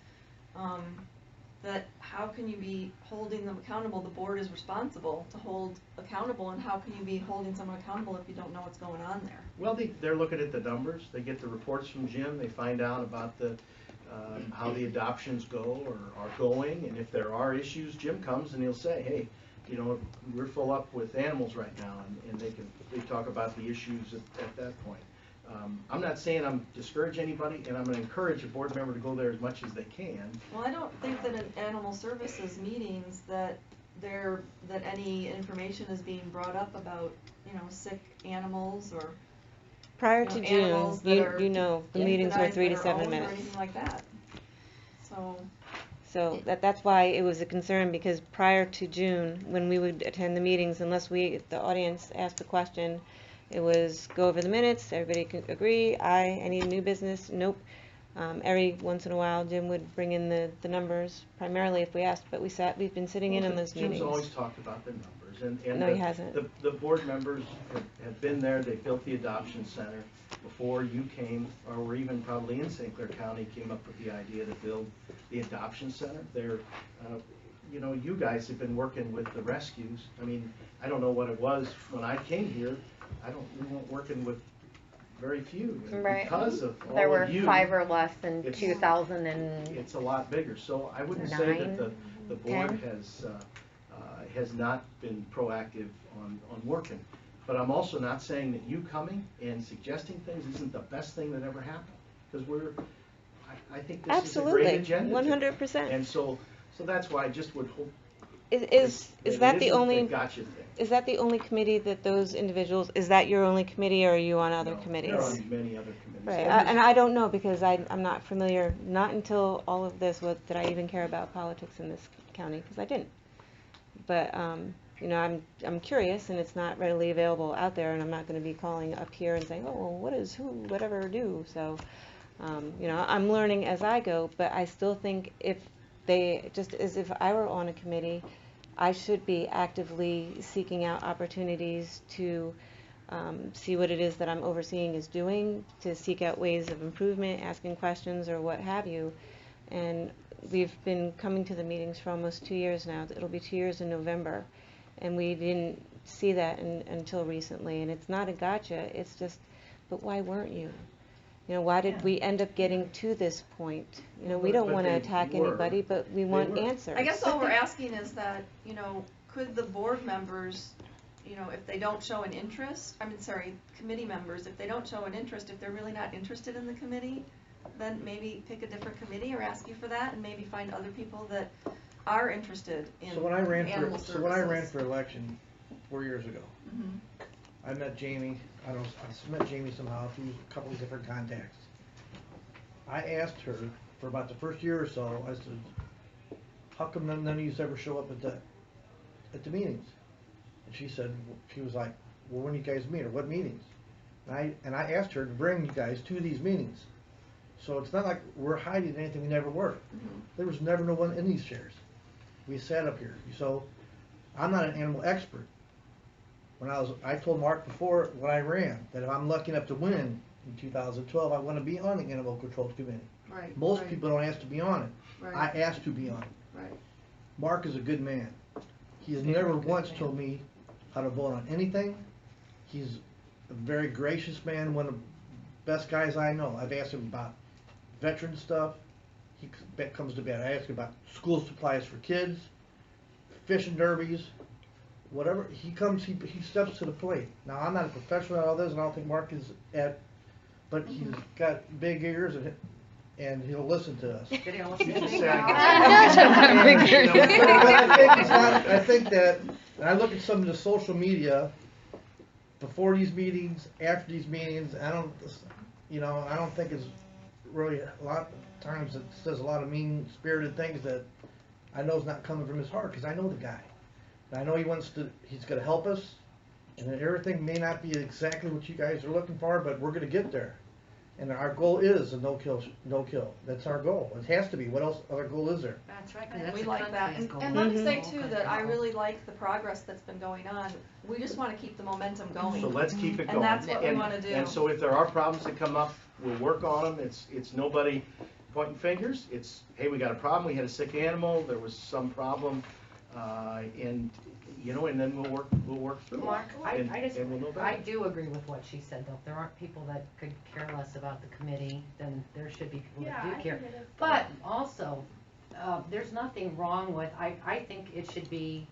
that how can you be holding them accountable? The board is responsible to hold accountable, and how can you be holding someone accountable if you don't know what's going on there? Well, they're looking at the numbers. They get the reports from Jim. They find out about how the adoptions go or are going, and if there are issues, Jim comes and he'll say, hey, you know, we're full up with animals right now, and they talk about the issues at that point. I'm not saying I'm discourage anybody, and I'm going to encourage a board member to go there as much as they can. Well, I don't think that in animal services meetings that any information is being brought up about, you know, sick animals or Prior to June, animals that are you know, the meetings were euthanized 3 to that are 7 owned or minutes. anything like that. So that's why it was a concern, because prior to June, when we would attend the meetings, unless the audience asked a question, it was go over the minutes, everybody could agree, any new business, nope. Every once in a while, Jim would bring in the numbers, primarily if we asked, but we've been sitting in on those meetings. Jim's always talked about the numbers, and No, he hasn't. The board members have been there. They built the adoption center before you came, or were even probably in St. Clair County, came up with the idea to build the adoption center. They're, you know, you guys have been working with the rescues. I mean, I don't know what it was when I came here. We weren't working with very few, and Right. because of all There were of you, 5 or less in it's- 2000 and it's a lot bigger. So I wouldn't say that 9, the board 10. has not been proactive on working. But I'm also not saying that you coming and suggesting things isn't the best thing that ever happened, because I think this is a great Absolutely, agenda. 100%. And so that's why I just would hope, Is that the It isn't only, gotcha thing. is that the only committee that those individuals, is that your only committee, or are you on other committees? There are many other committees. Right, and I don't know, because I'm not familiar, not until all of this, did I even care about politics in this county, because I didn't. But, you know, I'm curious, and it's not readily available out there, and I'm not gonna be calling up here and saying, oh, well, what does who, whatever do, so, you know, I'm learning as I go, but I still think if they, just as if I were on a committee, I should be actively seeking out opportunities to see what it is that I'm overseeing is doing, to seek out ways of improvement, asking questions or what have you. And we've been coming to the meetings for almost 2 years now. It'll be 2 years in November. And we didn't see that until recently. And it's not a gotcha, it's just, but why weren't you? You know, why did we end up getting to this point? You know, we don't But want to they attack were. anybody, but we want answers. I guess all we're asking is that, you know, could the board members, you know, if they don't show an interest, committee members, if they don't show an interest, if they're really not interested in the committee, then maybe pick a different committee or ask you for that, and maybe find other people that are interested in So when I ran animal for, services. election 4 years ago, Mhm. I met Jamie, I met Jamie somehow through a couple of different contacts. I asked her for about the first year or so, I said, how come none of you ever show up at the meetings? And she said, she was like, well, when do you guys meet, or what meetings? And I asked her to bring you guys to these meetings. So it's not like we're hiding anything, we never were. There was never no one in these chairs. We sat up here. So I'm not an animal expert. I told Mark before when I ran that if I'm lucky enough to win in 2012, I want to be on the Animal Control Committee. Right. Most people don't ask to be on it. Right. I asked to be on it. Right. Mark is a good man. He has never once told me how to vote on anything. He's a very gracious man, one of the best guys I know. I've asked him about veteran stuff. He comes to bed. I ask him about school supplies for kids, fishing derbies, whatever. He steps to the plate. Now, I'm not a professional at all this, and I don't think Mark is but he's got big ears, and he'll listen to us. I think that, and I look at some of the social media before these meetings, after these meetings, I don't think it's really, a lot of times it says a lot of mean-spirited things that I know is not coming from his heart, because I know the guy. And I know he's gonna help us, and everything may not be exactly what you guys are looking for, but we're gonna get there. And our goal is a no kill. That's our goal. It has to be. What else other goal is there? That's right, and we like that. And let me say too that I really like the progress that's been going on. We just want to keep the momentum going. So let's keep it going. And that's what we want to do. And so if there are problems that come up, we'll work on them. It's nobody pointing fingers. It's, hey, we got a problem. We had a sick animal. There was some problem, and then we'll work through it. Mark, And we'll know better. I do agree with what she said, though. If there aren't people that could care less about the committee, then there should be people that do care. But also, there's nothing wrong with, I think it should be,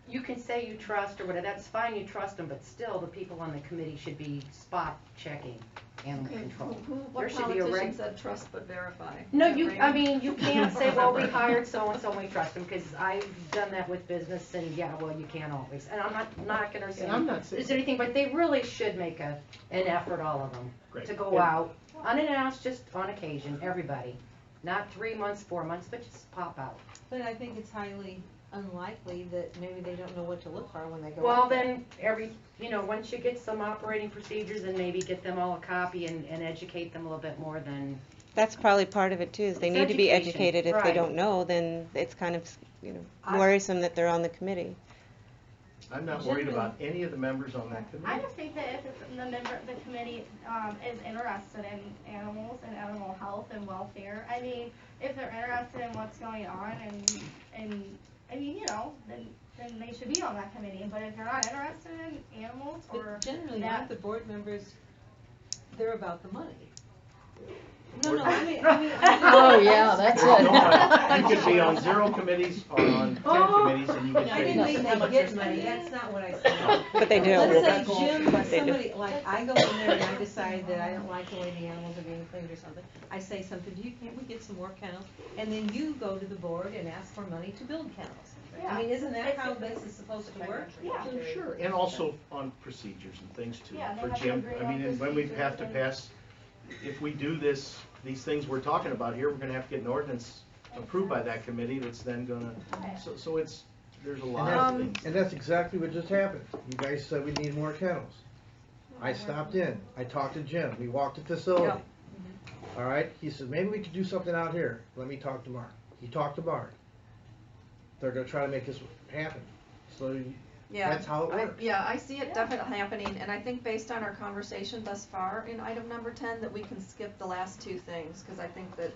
you can say you trust or whatever, that's fine, you trust them, but still, the people on the committee should be spot checking animal control. What There should be a politician said trust but verify? No, Is that you, right? I mean, you can't say, well, we hired so-and-so, and we trust them, because I've done that with business, and yeah, well, you can't always. And I'm not gonna say, And I'm not saying- is there anything, but they really should make an effort, all of them, Great. to go And- out, unannounced, just on occasion, everybody. Not 3 months, 4 months, but just pop out. But I think it's highly unlikely that maybe they don't know what to look for when they go Well, out there. then, once you get some operating procedures, and maybe get them all a copy and educate them a little bit more, then. That's probably part of it too, is they It's need to be education, educated. If they right. don't know, then it's kind of, I- worrisome that they're on the committee. I'm not worried about any of the members on that committee. I just think that if the committee is interested in animals and animal health and welfare, I mean, if they're interested in what's going on and I mean, then they should be on that committee. But if they're not interested in animals or But generally, that, aren't the board members, they're about the money. No, We're- I mean. Oh, yeah, that's it. No, you could be on 0 committees or on 10 committees and you could I pay. didn't mean they get money, that's not what I said. But they do. Let's say Jim, They do. somebody, like, I go in there and I decide that I don't like the way the animals are being cleaned or something. I say something, can't we get some more kennels? And then you go to the board and ask for money to build kennels. I mean, isn't that how this is supposed to work? Yeah. Sure, and also on procedures and things too, Yeah, they for have to Jim, agree I mean, on and when we procedures have to and- pass, if we do this, these things we're talking about here, we're gonna have to get an ordinance approved by that committee that's then gonna, so it's, there's a lot of things. And that's exactly what just happened. You guys said we need more kennels. I stopped in, I talked to Jim, we walked the facility. All right, he said, maybe we could do something out here. Let me talk to Mark. He talked to Mark. They're gonna try to make this happen. So Yeah, that's how it works. I see it definitely happening, and I think based on our conversation thus far in item number 10, that we can skip the last two things, because I think that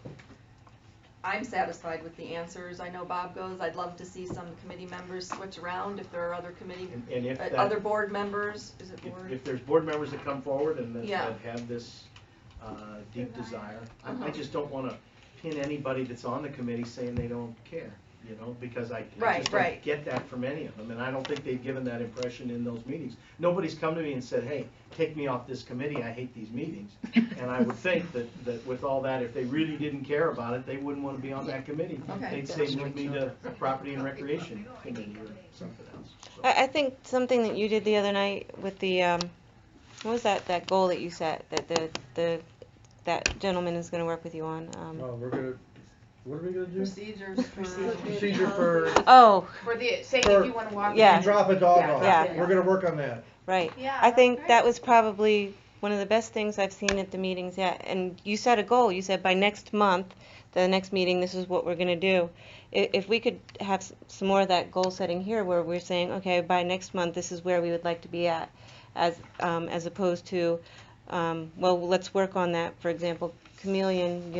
I'm satisfied with the answers. I know Bob goes, I'd love to see some committee members switch around if there are other committee, And if that- other board members, is it If, board? if there's board members that come forward and that Yeah. that have this, deep desire, I just don't wanna pin anybody that's on the committee saying they don't care, you know, because I Right, just right. don't get that from any of them, and I don't think they've given that impression in those meetings. Nobody's come to me and said, hey, take me off this committee, I hate these meetings. And I would think that with all that, if they really didn't care about it, they wouldn't wanna be on that committee. Okay. They'd say, move me to Property and Recreation Committee or something else. So- I think something that you did the other night with the, what was that goal that you set, that gentleman is gonna work with you on? What are we gonna do? Procedures for. Procedure for. Oh, For the, say For- if you wanna walk. Yeah. You drop a dog Yeah, off. yeah. We're gonna work on that. right. Yeah, I think that's that great. was probably one of the best things I've seen at the meetings yet. And you set a goal. You said by next month, the next meeting, this is what we're gonna do. If we could have some more of that goal setting here, where we're saying, okay, by next month, this is where we would like to be at, as opposed to, well, let's work on that. For example, Chameleon,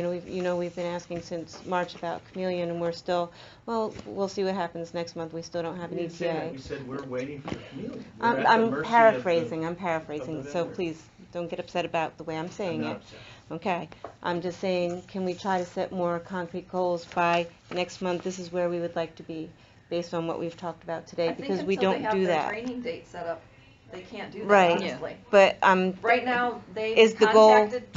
we've been asking since March about Chameleon, and we're still, well, we'll see what happens next month. We still don't have an We didn't say that. ETA. We said we're waiting for Chameleon. We're at the I'm mercy of paraphrasing, the so vendor. please don't get upset about the way I'm saying I'm it. not upset. Okay, I'm just saying, can we try to set more concrete goals by next month? This is where we would like to be, based on what we've talked about today, I think because we until don't they have do their that. training date set up, they can't do that, Right, honestly. but, Right now, they is the goal- contacted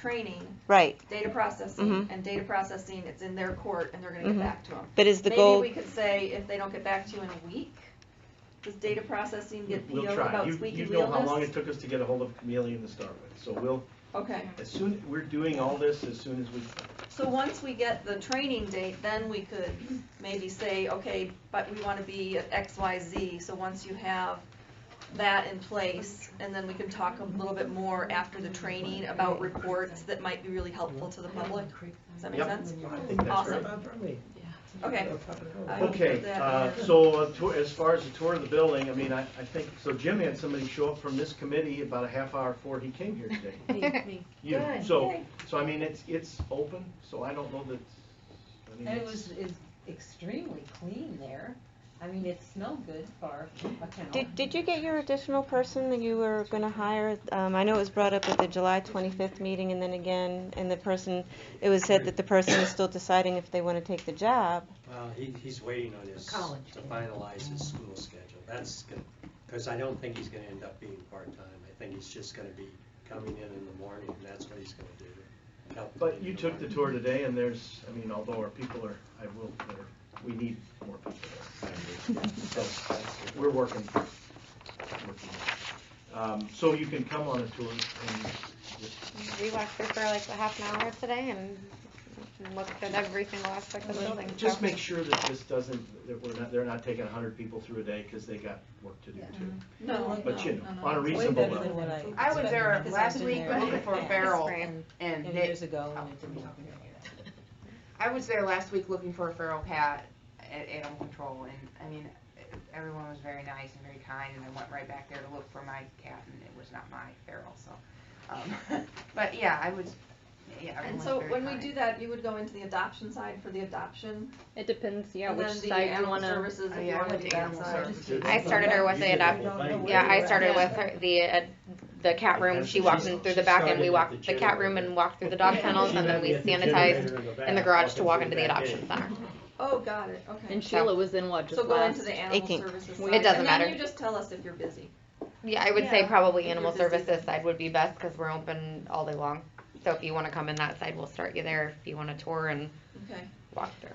training, right, data processing, Mhm. and data processing, it's in their court, and they're gonna get Mhm. back to them. But is the goal- Maybe we could say, if they don't get back to you in a week, does data processing get We'll PO'd try. about You squeaky know wheel how long it lists? took us to get a hold of Chameleon to start with, so we'll, Okay, we're doing all this as soon as we, so once we get the training date, then we could maybe say, okay, but we wanna be at XYZ, so once you have that in place, and then we can talk a little bit more after the training about reports that might be really helpful to the public. Does that make Yep. sense? I think that's Awesome. great. Okay. I will Okay, put that in there. so as far as the tour of the building, I mean, I think, so Jim had somebody show up from this committee about a half hour before he came here today. Me. You, Good. so, Yay. I mean, it's open, so I don't know that, I mean, And it it's- was extremely clean there. I mean, it smelled good for a kennel. Did you get your additional person that you were gonna hire? I know it was brought up at the July 25th meeting, and then again, and it was said that the person is still deciding if they wanna take the job. Well, he's waiting on his, College. to finalize his school schedule. That's good, because I don't think he's gonna end up being part-time. I think he's just gonna be coming in the morning, and that's what he's gonna do. help him But in you the took the morning. tour today, and there's, I mean, although our people are, we need more people there. So, we're working. So you can come on a tour and just, We walked through for like a half an hour today and looked at every single aspect of the building. just so. make sure that this doesn't, they're not taking 100 people through a day, because they got work to do too. No, But you know, no, no. on a reasonable level. I was there last week looking for a barrel Spring. and Years ago, and it didn't. I was there last week looking for a feral cat at animal control, and I mean, everyone was very nice and very kind, and I went right back there to look for my cat, and it was not my feral, so. But yeah, I was, yeah, everyone And was so very when we kind. do that, you would go into the adoption side for the adoption, It depends, yeah, and which then the side you animal wanna. services, Oh, if yeah, you I wanna went do to that animal side. services. I started her with You the did the adopt. whole thing. Yeah, I started Yeah. with her, the cat room, she walked in through the back end, we walked the cat room and walked through the dog kennels, and then we sanitized in the garage to walk into the adoption center. Oh, got it, okay. And Sheila was in what, just So go into last? the animal 18th. services It side, doesn't and matter. then you just tell us if you're busy. Yeah, I would say probably If animal you're busy, services side would be best, cause we're open all day long. So if you wanna come in that side, we'll start you there, if you wanna tour and Okay. walk through.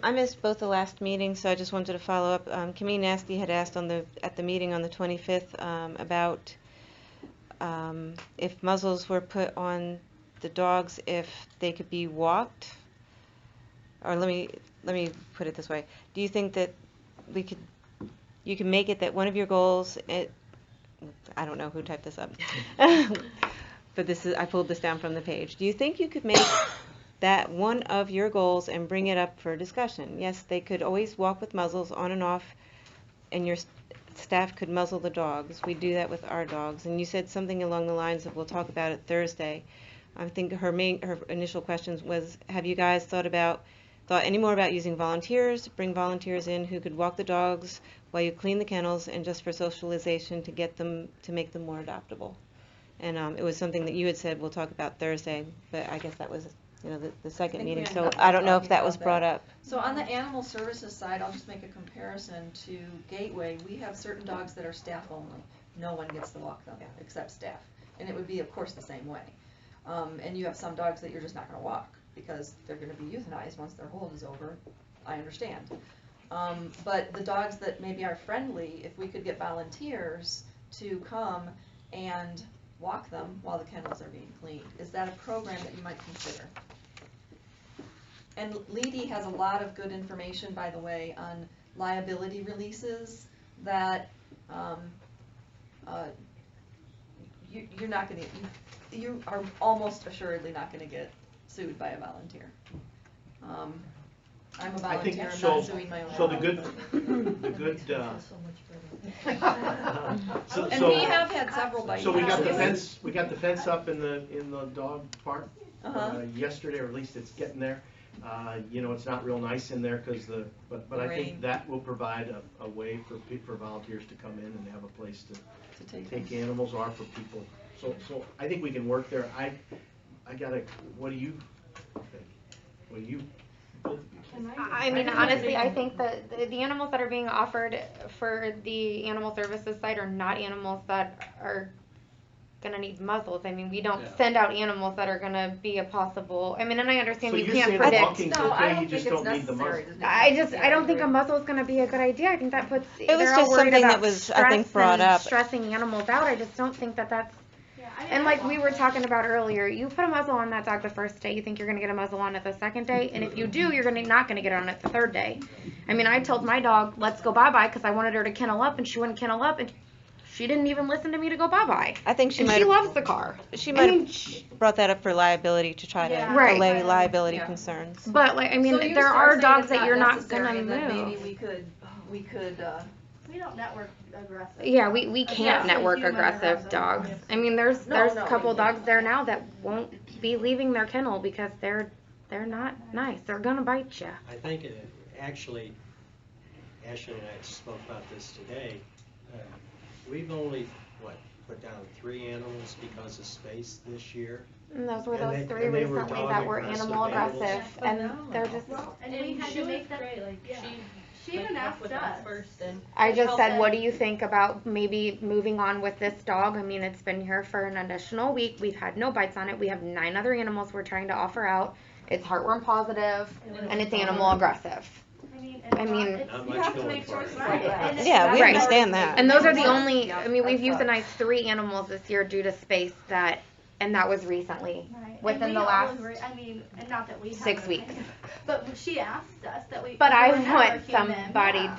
I missed both the last meetings, so I just wanted to follow up. Camille Nasty had asked at the meeting on the 25th, about, if muzzles were put on the dogs, if they could be walked. Or let me put it this way. Do you think that you can make it that one of your goals, I don't know who typed this up, but I pulled this down from the page. Do you think you could make that one of your goals and bring it up for discussion? Yes, they could always walk with muzzles on and off, and your staff could muzzle the dogs. We do that with our dogs. And you said something along the lines of, we'll talk about it Thursday. I think her initial question was, have you guys thought any more about using volunteers, bring volunteers in who could walk the dogs while you clean the kennels, and just for socialization to make them more adoptable? And it was something that you had said we'll talk about Thursday, but I guess that was the second meeting, so I don't know if that was brought up. So on the animal services side, I'll just make a comparison to Gateway. We have certain dogs that are staff only. No one gets to walk them except staff. And it would be, of course, the same way. And you have some dogs that you're just not gonna walk because they're gonna be euthanized once their hold is over. I understand. But the dogs that maybe are friendly, if we could get volunteers to come and walk them while the kennels are being cleaned, is that a program that you might consider? And Leedy has a lot of good information, by the way, on liability releases that you're not gonna, you are almost assuredly not gonna get sued by a volunteer. I'm a I think volunteer, I'm so. not suing my own So the dog, good, but- the good. And we have had several bites. So we got the fence. We got the fence up in the dog park yesterday, or at least it's getting there. It's not real nice in there because but I Rain. think that will provide a way for volunteers to come in and have a place to take animals, or for people. So I think we can work there. I gotta. What do you think? What do you? Both of you. I mean, honestly, I think that the animals that are being offered for the animal services side are not animals that are gonna need muzzles. I mean, we don't send out animals that are gonna be a possible, I mean, and I understand you can't predict. No, I don't think it's necessary. I don't think a muzzle is gonna be a good idea. I think that puts, It was they're just all worried something about that was, I think, stress brought and up. stressing animals out. I just don't think that that's, and like we were talking about earlier, you put a muzzle on that dog the first day, you think you're gonna get a muzzle on it the second day, and if you do, you're not gonna get it on it the third day. I mean, I told my dog, let's go bye-bye, because I wanted her to kennel up, and she wouldn't kennel up, and she didn't even listen to me to go bye-bye. I think she And might she have, loves the car. She might have brought that up for liability, to try to Right. allay liability concerns. But like, I mean, So you there start are saying dogs it's that you're not necessary, gonna and then move. maybe we could We don't network aggressive. Yeah, we can't Yeah. network Human aggressive aggressive. dogs. I mean, there's No, a no, couple we dogs there now that won't be leaving their kennel because they're not nice. They're gonna bite you. I think actually, Ashley and I spoke about this today. We've only, put down 3 animals because of space this year. And those were And those they- 3 and they were recently dog that were aggressive animal animals. aggressive, and they're just. And we had to make them. She even asked us. First and I just help said, them. what do you think about maybe moving on with this dog? I mean, it's been here for an additional week. We've had no bites on it. We have 9 other animals we're trying to offer out. It's heartworm positive, and it's animal aggressive. I mean, Not You much have to going make for it. choices. And Yeah, we Right. understand that. And those are the only, I mean, we've euthanized 3 animals this year due to space and that was recently, Right. within And the we all last agree- I mean, and not that we have 6 an weeks. opinion, but she asked us that we. But I we're never want human, somebody yeah.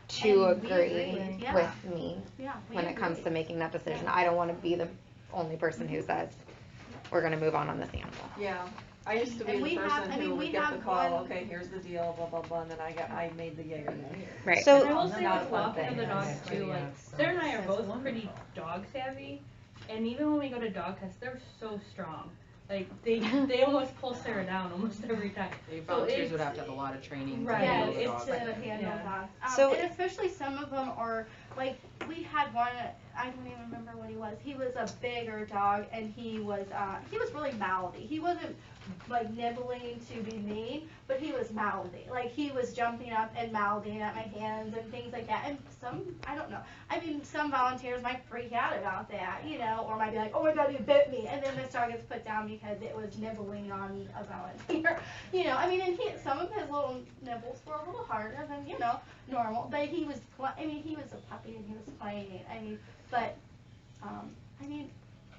to And we agree yeah. with me Yeah, we when it comes agree. to making that decision. I don't want to be the only person who says, we're gonna move on this animal. Yeah, I used to be And the we have- person I mean, who we would get the have call, one- okay, here's the deal, blah, blah, blah, and then I made the yay or nay. Right. So- And I will say Not with one walking of thing. the dogs too, like, Sarah and I are both pretty dog savvy, and even when we go to dog tests, they're so strong. Like, they almost pull Sarah down almost every time. The So volunteers would it's- have to have a lot of training to Right. Yeah, handle the it's dog. to handle Yeah. dogs. So- And especially some of them are, like, we had one, I don't even remember what he was. He was a bigger dog, and he was really mouthy. He wasn't, like, nibbling to be mean, but he was mouthy. Like, he was jumping up and mouthing at my hands and things like that. And some, I don't know. I mean, some volunteers might freak out about that, you know, or might be like, oh my God, you bit me. And then this dog gets put down because it was nibbling on a volunteer. You know, I mean, and some of his little nibbles were a little harder than, you know, normal. But he was, he was a puppy and he was playing. I mean, but, I mean,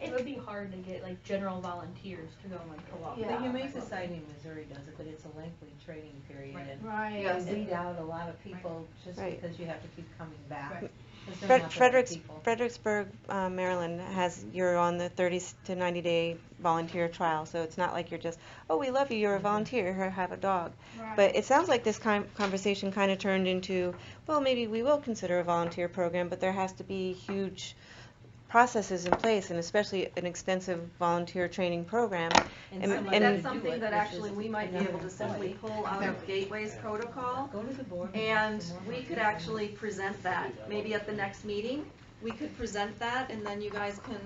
It would be hard to get like general volunteers to go and co-op. Yeah. The Humane Society in Missouri does it, but it's a lengthy training period, and Right. you Yes. weed out a lot of people just Right. because you have to keep coming back. 'Cause they're not the right people. Fredericksburg, Maryland you're on the 30 to 90 day volunteer trial, so it's not like you're just, oh, we love you, you're a volunteer, here, have a dog. Right. But it sounds like this conversation kind of turned into, well, maybe we will consider a volunteer program, but there has to be huge processes in place, and especially an extensive volunteer training program. And that's something that actually we might be able to simply pull out of Gateway's protocol. Go to the board. And we could actually present that, maybe at the next meeting, we could present that, and then you guys can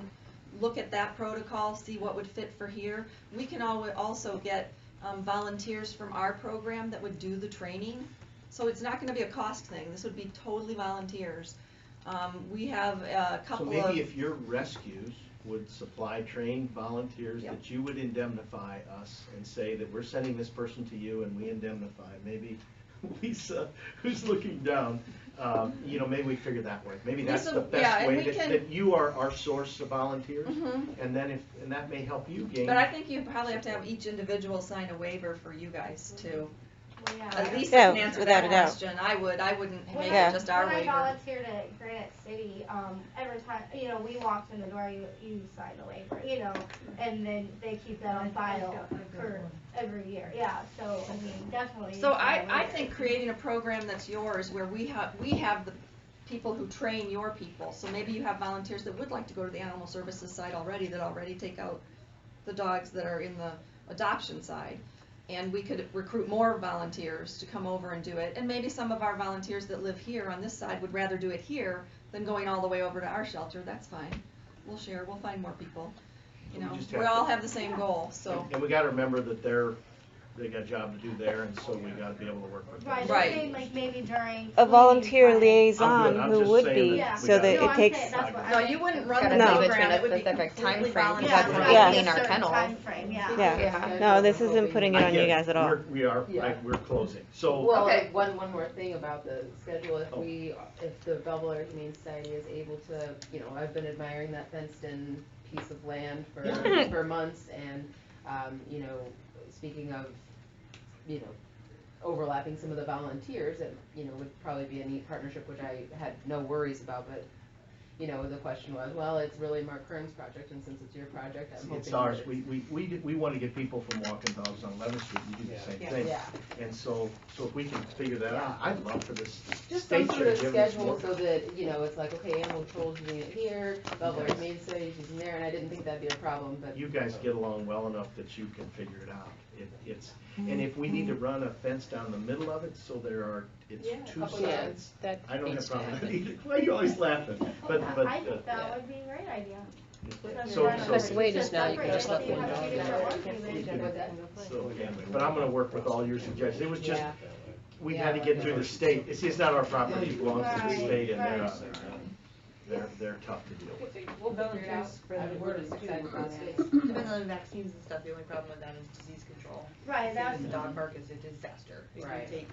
look at that protocol, see what would fit for here. We can also get volunteers from our program that would do the training. So it's not gonna be a cost thing, this would be totally volunteers. We have a So couple of. maybe if your rescues would supply trained volunteers, Yep. that you would indemnify us and say that we're sending this person to you and we indemnify. Maybe Lisa, who's looking down, you know, maybe we figure that way. Maybe that's Lisa, the yeah, best and way, we can- that you are our source of volunteers. Mhm. And then and that may help you gain. But I think you probably have to have each individual sign a waiver for you guys too. Yeah. At least Yeah, I can answer without that a doubt. question. I wouldn't make Yeah. it just our When I waiver. volunteered at Granite City, every time, you know, we walked in the door, you sign the waiver, you know, and then they keep that on file for every year, yeah, so, I mean, definitely. So sign a I waiver. think creating a program that's yours where we have the people who train your people. So maybe you have volunteers that would like to go to the animal services side already, that already take out the dogs that are in the adoption side. And we could recruit more volunteers to come over and do it. And maybe some of our volunteers that live here on this side would rather do it here than going all the way over to our shelter. That's fine. We'll share, we'll find more people. You know, just we have all to- have the same goal, so. And we gotta remember that they got a job to do there, and so we gotta be able to work with them. Right, Right. just saying, like, maybe during. A volunteer I'm liaison good. I'm who just would saying be, that we so gotta- that No, it I'm takes, saying that's what No, I you wouldn't think. run the Gotta give it program, a it would be specific time completely frame, volunteer. because we're Yeah, gonna a clean our certain kennel. timeframe, yeah. yeah. No, this isn't putting it I on get you it. guys at all. We're closing, so. Well, Okay. one more thing about the schedule, if the Belleville Humane Society is able to, you know, I've been admiring that fenced-in piece of land for months, and, you know, speaking of, you know, overlapping some of the volunteers, it, you know, would probably be a neat partnership, which I had no worries about, but, you know, the question was, well, it's really Mark Kern's project, and since it's your project, I'm hoping It's ours. that We want to get people from walking dogs on 11th Street. We do the same Yeah. thing. Yeah. And so if we can figure that out, I'd love for this just state some should sort of give us schedule more. so that, you know, it's like, okay, animal control's doing it here, Belleville Humane Society's using there, and I didn't think that'd be a problem, but. You guys get along well enough that you can figure it out. And if we need to run a fence down the middle of it, so it's Yeah, two couple sides, That I don't have needs a to problem with that happen. either. Why are you always laughing? But, I think that would be a great idea. Because the way it is now, you can just let one dog But I'm gonna work with all your suggestions. It was just, Yeah. we had to get through the state. It's not our property, it belongs to the Right, state, and right. they're tough to deal with. We'll figure it out. We're excited about it. Depending on the vaccines and stuff, the only problem with that is disease control. Right, that's. The dog park is a disaster. If you Right. take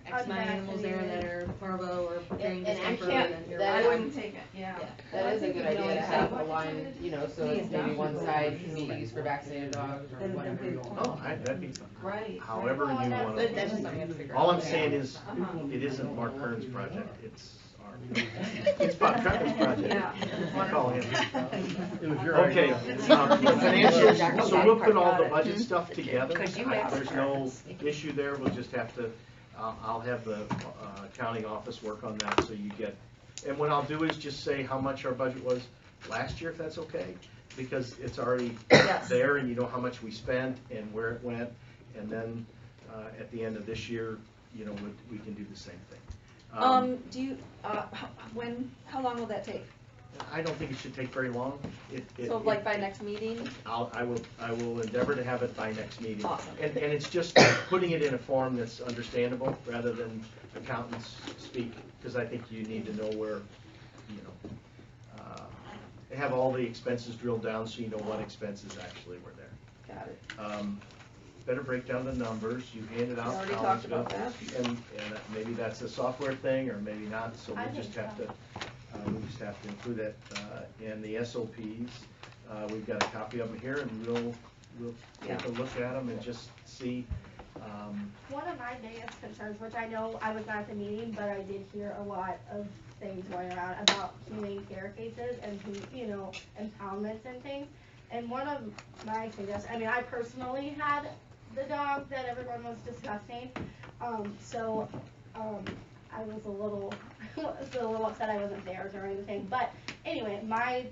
X amount of animals there that are parvo or carrying And discomfort, actually, and you're. that I wouldn't take it, yeah. That is a good idea to have a line, you know, so it's maybe one side can be used for vaccinated dogs or whatever you want. Oh, that'd be fine. Right. However you want But that's to. just something you have to figure out. All I'm saying is, it isn't Mark Kern's project, it's our, it's Bob Trecker's project. Yeah. Call him. It was your Okay, idea. the financials, so we'll put all the budget stuff together. Could you ask There's no issue there, we'll just have to, I'll have the accounting office work on that, so you get, and what I'll do is just say how much our budget was last year, if that's okay. because it's already Yes. there and you know how much we spent and where it went. And then, at the end of this year, you know, we can do the same thing. Do you, how long will that take? I don't think it should take very long. So like by next meeting? I will endeavor to have it by next meeting. Awesome. And it's just putting it in a form that's understandable rather than accountants speak, because I think you need to know where, you know, have all the expenses drilled down so you know what expenses actually were there. Got it. Better break down the numbers. You handed out. We already how talked it's gonna- about that. And maybe that's a software thing, or maybe not, so we just have to include that in the SOPs. We've got a copy of them here, and we'll take a look at them and just see. One of my biggest concerns, which I know I was not at the meeting, but I did hear a lot of things going around about humane care cases and, you know, impoundments and things. And one of my suggestions, I mean, I personally had the dog that everyone was discussing, so I was a little upset I wasn't there during the thing. But anyway, my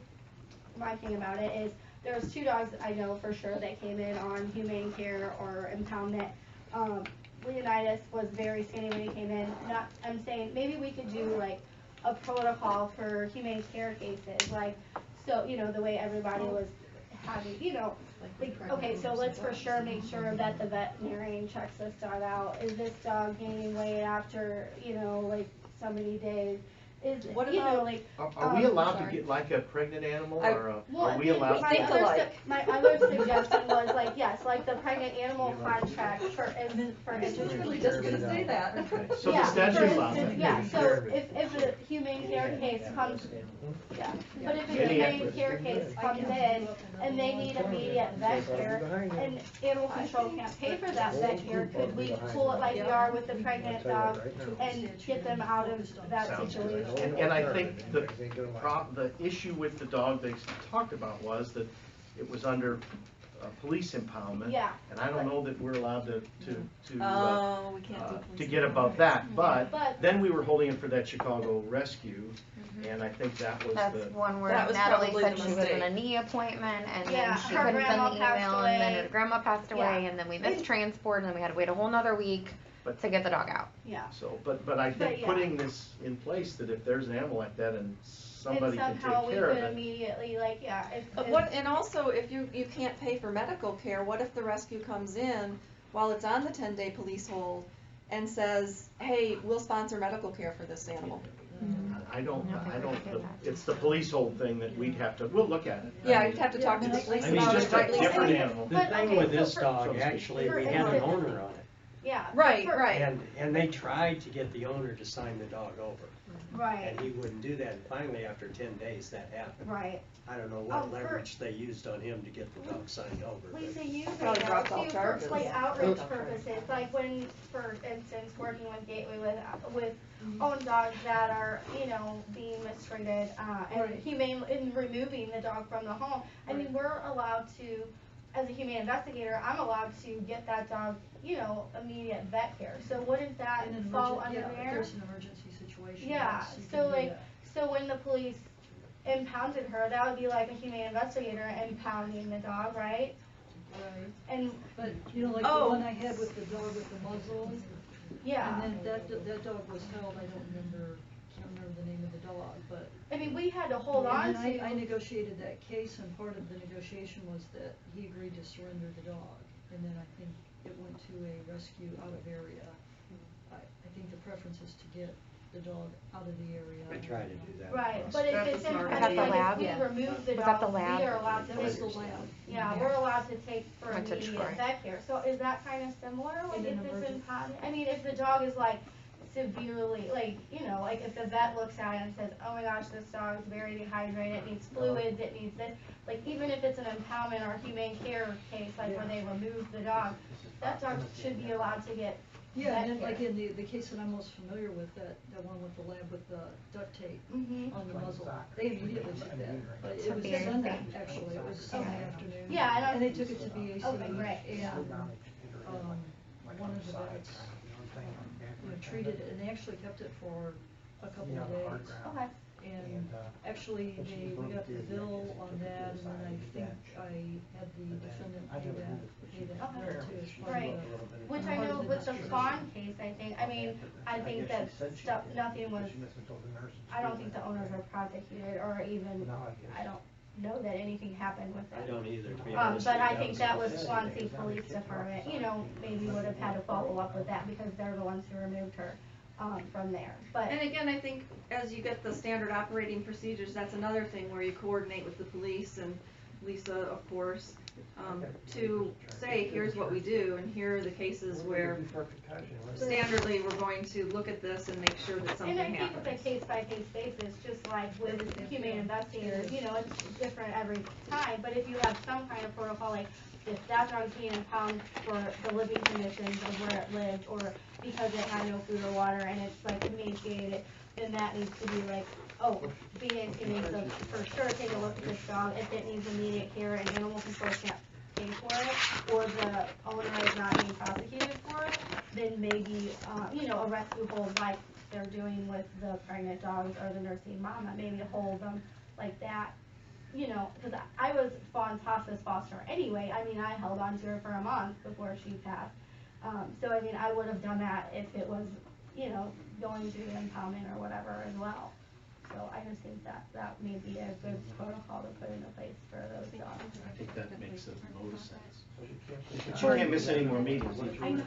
thing about it is there's 2 dogs that I know for sure that came in on humane care or impoundment. Leonidas was very skinny when he came in. I'm saying maybe we could do like a protocol for humane care cases, like, so, you know, the way everybody was having, you know, like, okay, so let's for sure make sure that the veterinarian checks this dog out. Is this dog gaining weight after, you know, like so many days? What you know, about- like, Are we allowed to sorry. get like a pregnant animal, I- or Well, are we allowed? my other suggestion was like, yes, like the pregnant animal contract for instance. Just gonna say that. So the Yeah, statute for allows instance, that. yeah, so if a humane care case comes, yeah, but if a Any humane effort. care case comes in and they need immediate vet care and animal control can't pay for that vet care, could we pull it like we are with the pregnant dog and get them out of that Sounds good. situation? And I think the issue with the dog they talked about was that it was under police impoundment. Yeah. And I don't know that we're allowed to We can't do police to get above that, but then we were holding it for that Chicago rescue, and I think that was That's the. one where That was Natalie probably said the she was mistake. in a knee appointment, and Yeah, then she her couldn't send grandma the passed email, and then away. her grandma passed away, Yeah. and then we missed transport, and then we had to wait a whole nother week But- to get the dog out. Yeah. So, but I think yeah. putting this in place, that if there's an animal like that and somebody And can somehow take we care of could it. immediately, like, yeah, if. What, and also, if you can't pay for medical care, what if the rescue comes in while it's on the 10-day police hold and says, hey, we'll sponsor medical care for this animal? I don't, it's the police hold thing that we'd have to, we'll look at it. Yeah, you'd have to talk to the It's- police I mean, about it's it, just a rightly different so. animal. The But, thing okay, with so this for- dog, actually, for we had an instance- owner on it. Yeah. Right, for- right. And they tried to get the owner to sign the dog over. Right. And he wouldn't do that, and finally, after 10 days, that happened. Right. I don't know Oh, what for- leverage they used on him to get the dog signed over. but- Lisa, you Probably know, dropped all too, for charges. like Yeah. outreach Dropped purposes, like when, for instance, working with Gateway with owned dogs that are, you know, being mistreated, and humane, and removing the dog from the home. I mean, we're allowed to, as a humane investigator, I'm allowed to get that dog, you know, immediate vet care. So wouldn't that In an fall emergen- under yeah, if there? there's an emergency situation, Yeah, yes, you so can do like, that. so when the police impounded her, that would be like a humane investigator impounding the dog, right? Right. And, But, you know, like Oh. the one I had with the dog with the muzzle. yeah. And then that dog was held, I can't remember the name of the dog, but. I mean, we had to hold on And then to. I negotiated that case, and part of the negotiation was that he agreed to surrender the dog. And then I think it went to a rescue out of area. I think the preference is to get the dog out of the area. I try to do that. Right, but if it's in, Was that the like, lab? if we remove the Was that the dog, lab? we are allowed to That was take, the lab. yeah, we're allowed to take for Went to immediate Troy. vet care. So is that kind of similar, like In if an it's emergency. impounded? I mean, if the dog is like severely, like, you know, like if the vet looks at it and says, oh my gosh, this dog is very dehydrated, it needs fluids, it needs this, like even if it's an impoundment or humane care case, like where they remove the dog, that dog should be allowed to get Yeah, and vet then like care. in the case that I'm most familiar with, that one with the lab with the duct tape Mhm. on the muzzle, they immediately did that. But it was Severe Sunday, thing. actually, it was Sunday afternoon. Yeah, and I- And they took it to BAC. Okay, great. And, one of the vets, treated it, and they actually kept it for a couple of days. Okay. And actually, we got the bill on that, and then I think I had the defendant pay that bill too as part Right, of the. which I know with the Fawn case, I think that stuff, nothing was, I don't think the owners were prosecuted, or even, I don't know that anything happened with I it. don't either, to be But honest I with you. think that was Swansea Police Department, maybe would have had to follow up with that, because they're the ones who removed her, from there, but. And again, I think as you get the standard operating procedures, that's another thing where you coordinate with the police and Lisa, of course, to say, here's what we do, and here are the cases where standardly we're going to look at this and make sure that something And I happens. think it's a case-by-case basis, just like with humane investigators, it's different every time, but if you have some kind of protocol, like if that dog's being impounded for the living conditions of where it lived, or because it had no food or water and it's like emaciated, then that needs to be like, oh, BAC needs to for sure take a look at this dog. If it needs immediate care and animal control can't pay for it, or the owner is not being prosecuted for it, then maybe, a rescue hold like they're doing with the pregnant dogs or the nursing mama, maybe to hold them like that. Because I was Fawn's hospice foster anyway. I held on to her for a month before she passed. So I would have done that if it was, going through the impoundment or whatever as well. So I just think that may be a good protocol to put into place for those dogs. I think that makes the most sense. But you can't miss any more meetings. I know.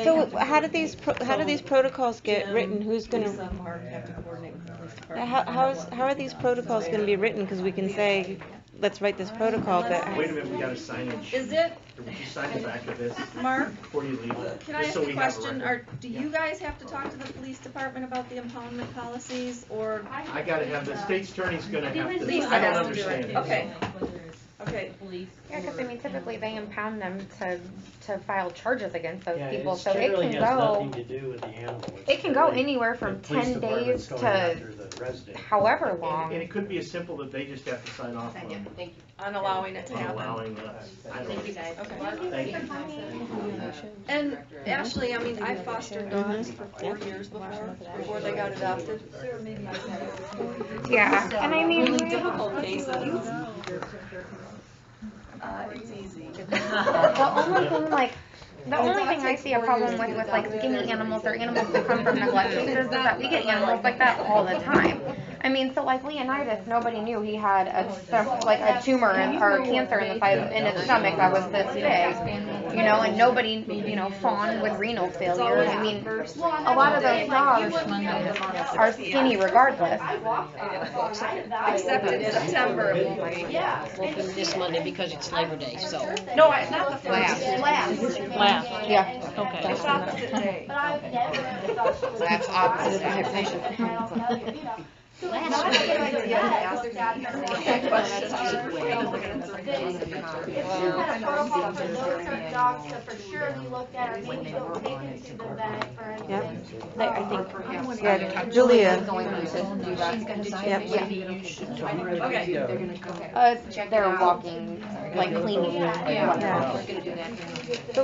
So how do these protocols get written? Who's gonna? Lisa and Mark have to coordinate with the police department. How are these protocols gonna be written? Because we can say, let's write this protocol, but. Wait a minute, we got a signage. Is it, Would you sign the back of this Mark, before you leave? can I Just ask so a we have question? record. Do you guys have to talk to the police department about the impoundment policies, or? I gotta have, the state's attorney's gonna have to, Lisa I don't has to do understand it. this. Okay. Okay. Yeah, because typically they impound them to file charges against those Yeah, people, it so it generally can has go. nothing to do with the animal. It's It can go really anywhere the from police 10 department's days going to after the resident. however long. And it could be as simple that they just have to sign off on Thank you. On allowing it to on happen. allowing us. I don't know. Thank you guys. Okay. Thank you. And Ashley, I fostered dogs for 4 years before they got adopted. Yeah, and Really difficult cases. It's easy. The only thing I see a problem with like skinny animals or animals that come from neglect cases is that we get animals like that all the time. So like Leonidas, nobody knew he had a tumor or cancer in his stomach that was this big, and nobody, Fawn with renal failure. A lot of those dogs are skinny regardless. Except in September. Open this Monday because it's Labor Day, so. No, not the first. Last. Yeah. Okay. It's opposite day. But I've never thought she was. That's opposite. I don't know, So not that I did that, I looked at her more like questions. If you had a protocol for those certain dogs to for sure be looked at, or maybe go taken to the vet for anything. Yeah, Julia. Yep. They're walking, like cleaning. Yeah. So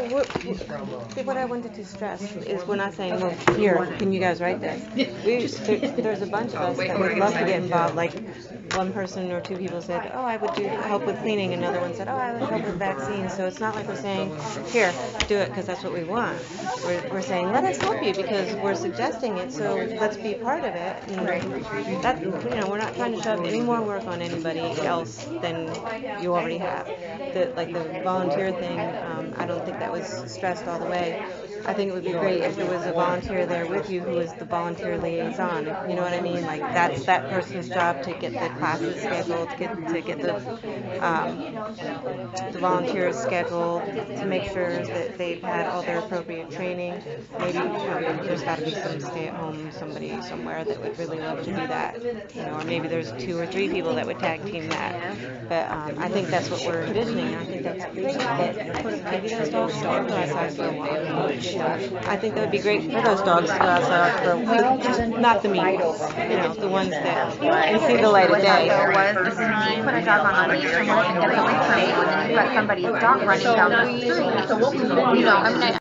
what I wanted to stress is we're not saying, well, here, can you guys write this? There's a bunch of us that would love to get involved. Like one person or two people said, oh, I would help with cleaning. Another one said, oh, I would help with vaccines. So it's not like we're saying, here, do it because that's what we want. We're saying, let us help you because we're suggesting it. So let's be part of it. And we're not trying to shove any more work on anybody else than you already have. The volunteer thing, I don't think that was stressed all the way. I think it would be great if there was a volunteer there with you who was the volunteer liaison. You know what I mean? Like that's that person's job to get the classes scheduled, to get the volunteers scheduled, to make sure that they've had all their appropriate training. Maybe there's got to be some stay-at-home somebody somewhere that would really love to do that. Or maybe there's 2 or 3 people that would tag team that. But I think that's what we're envisioning. I think that's great. Maybe those dogs should go outside for a while. I think that would be great for those dogs to go outside for a week, not the mean ones, the ones that can see the light of day. You put a dog on a leash and let it get away from you, and then you've got somebody's dog running down the street.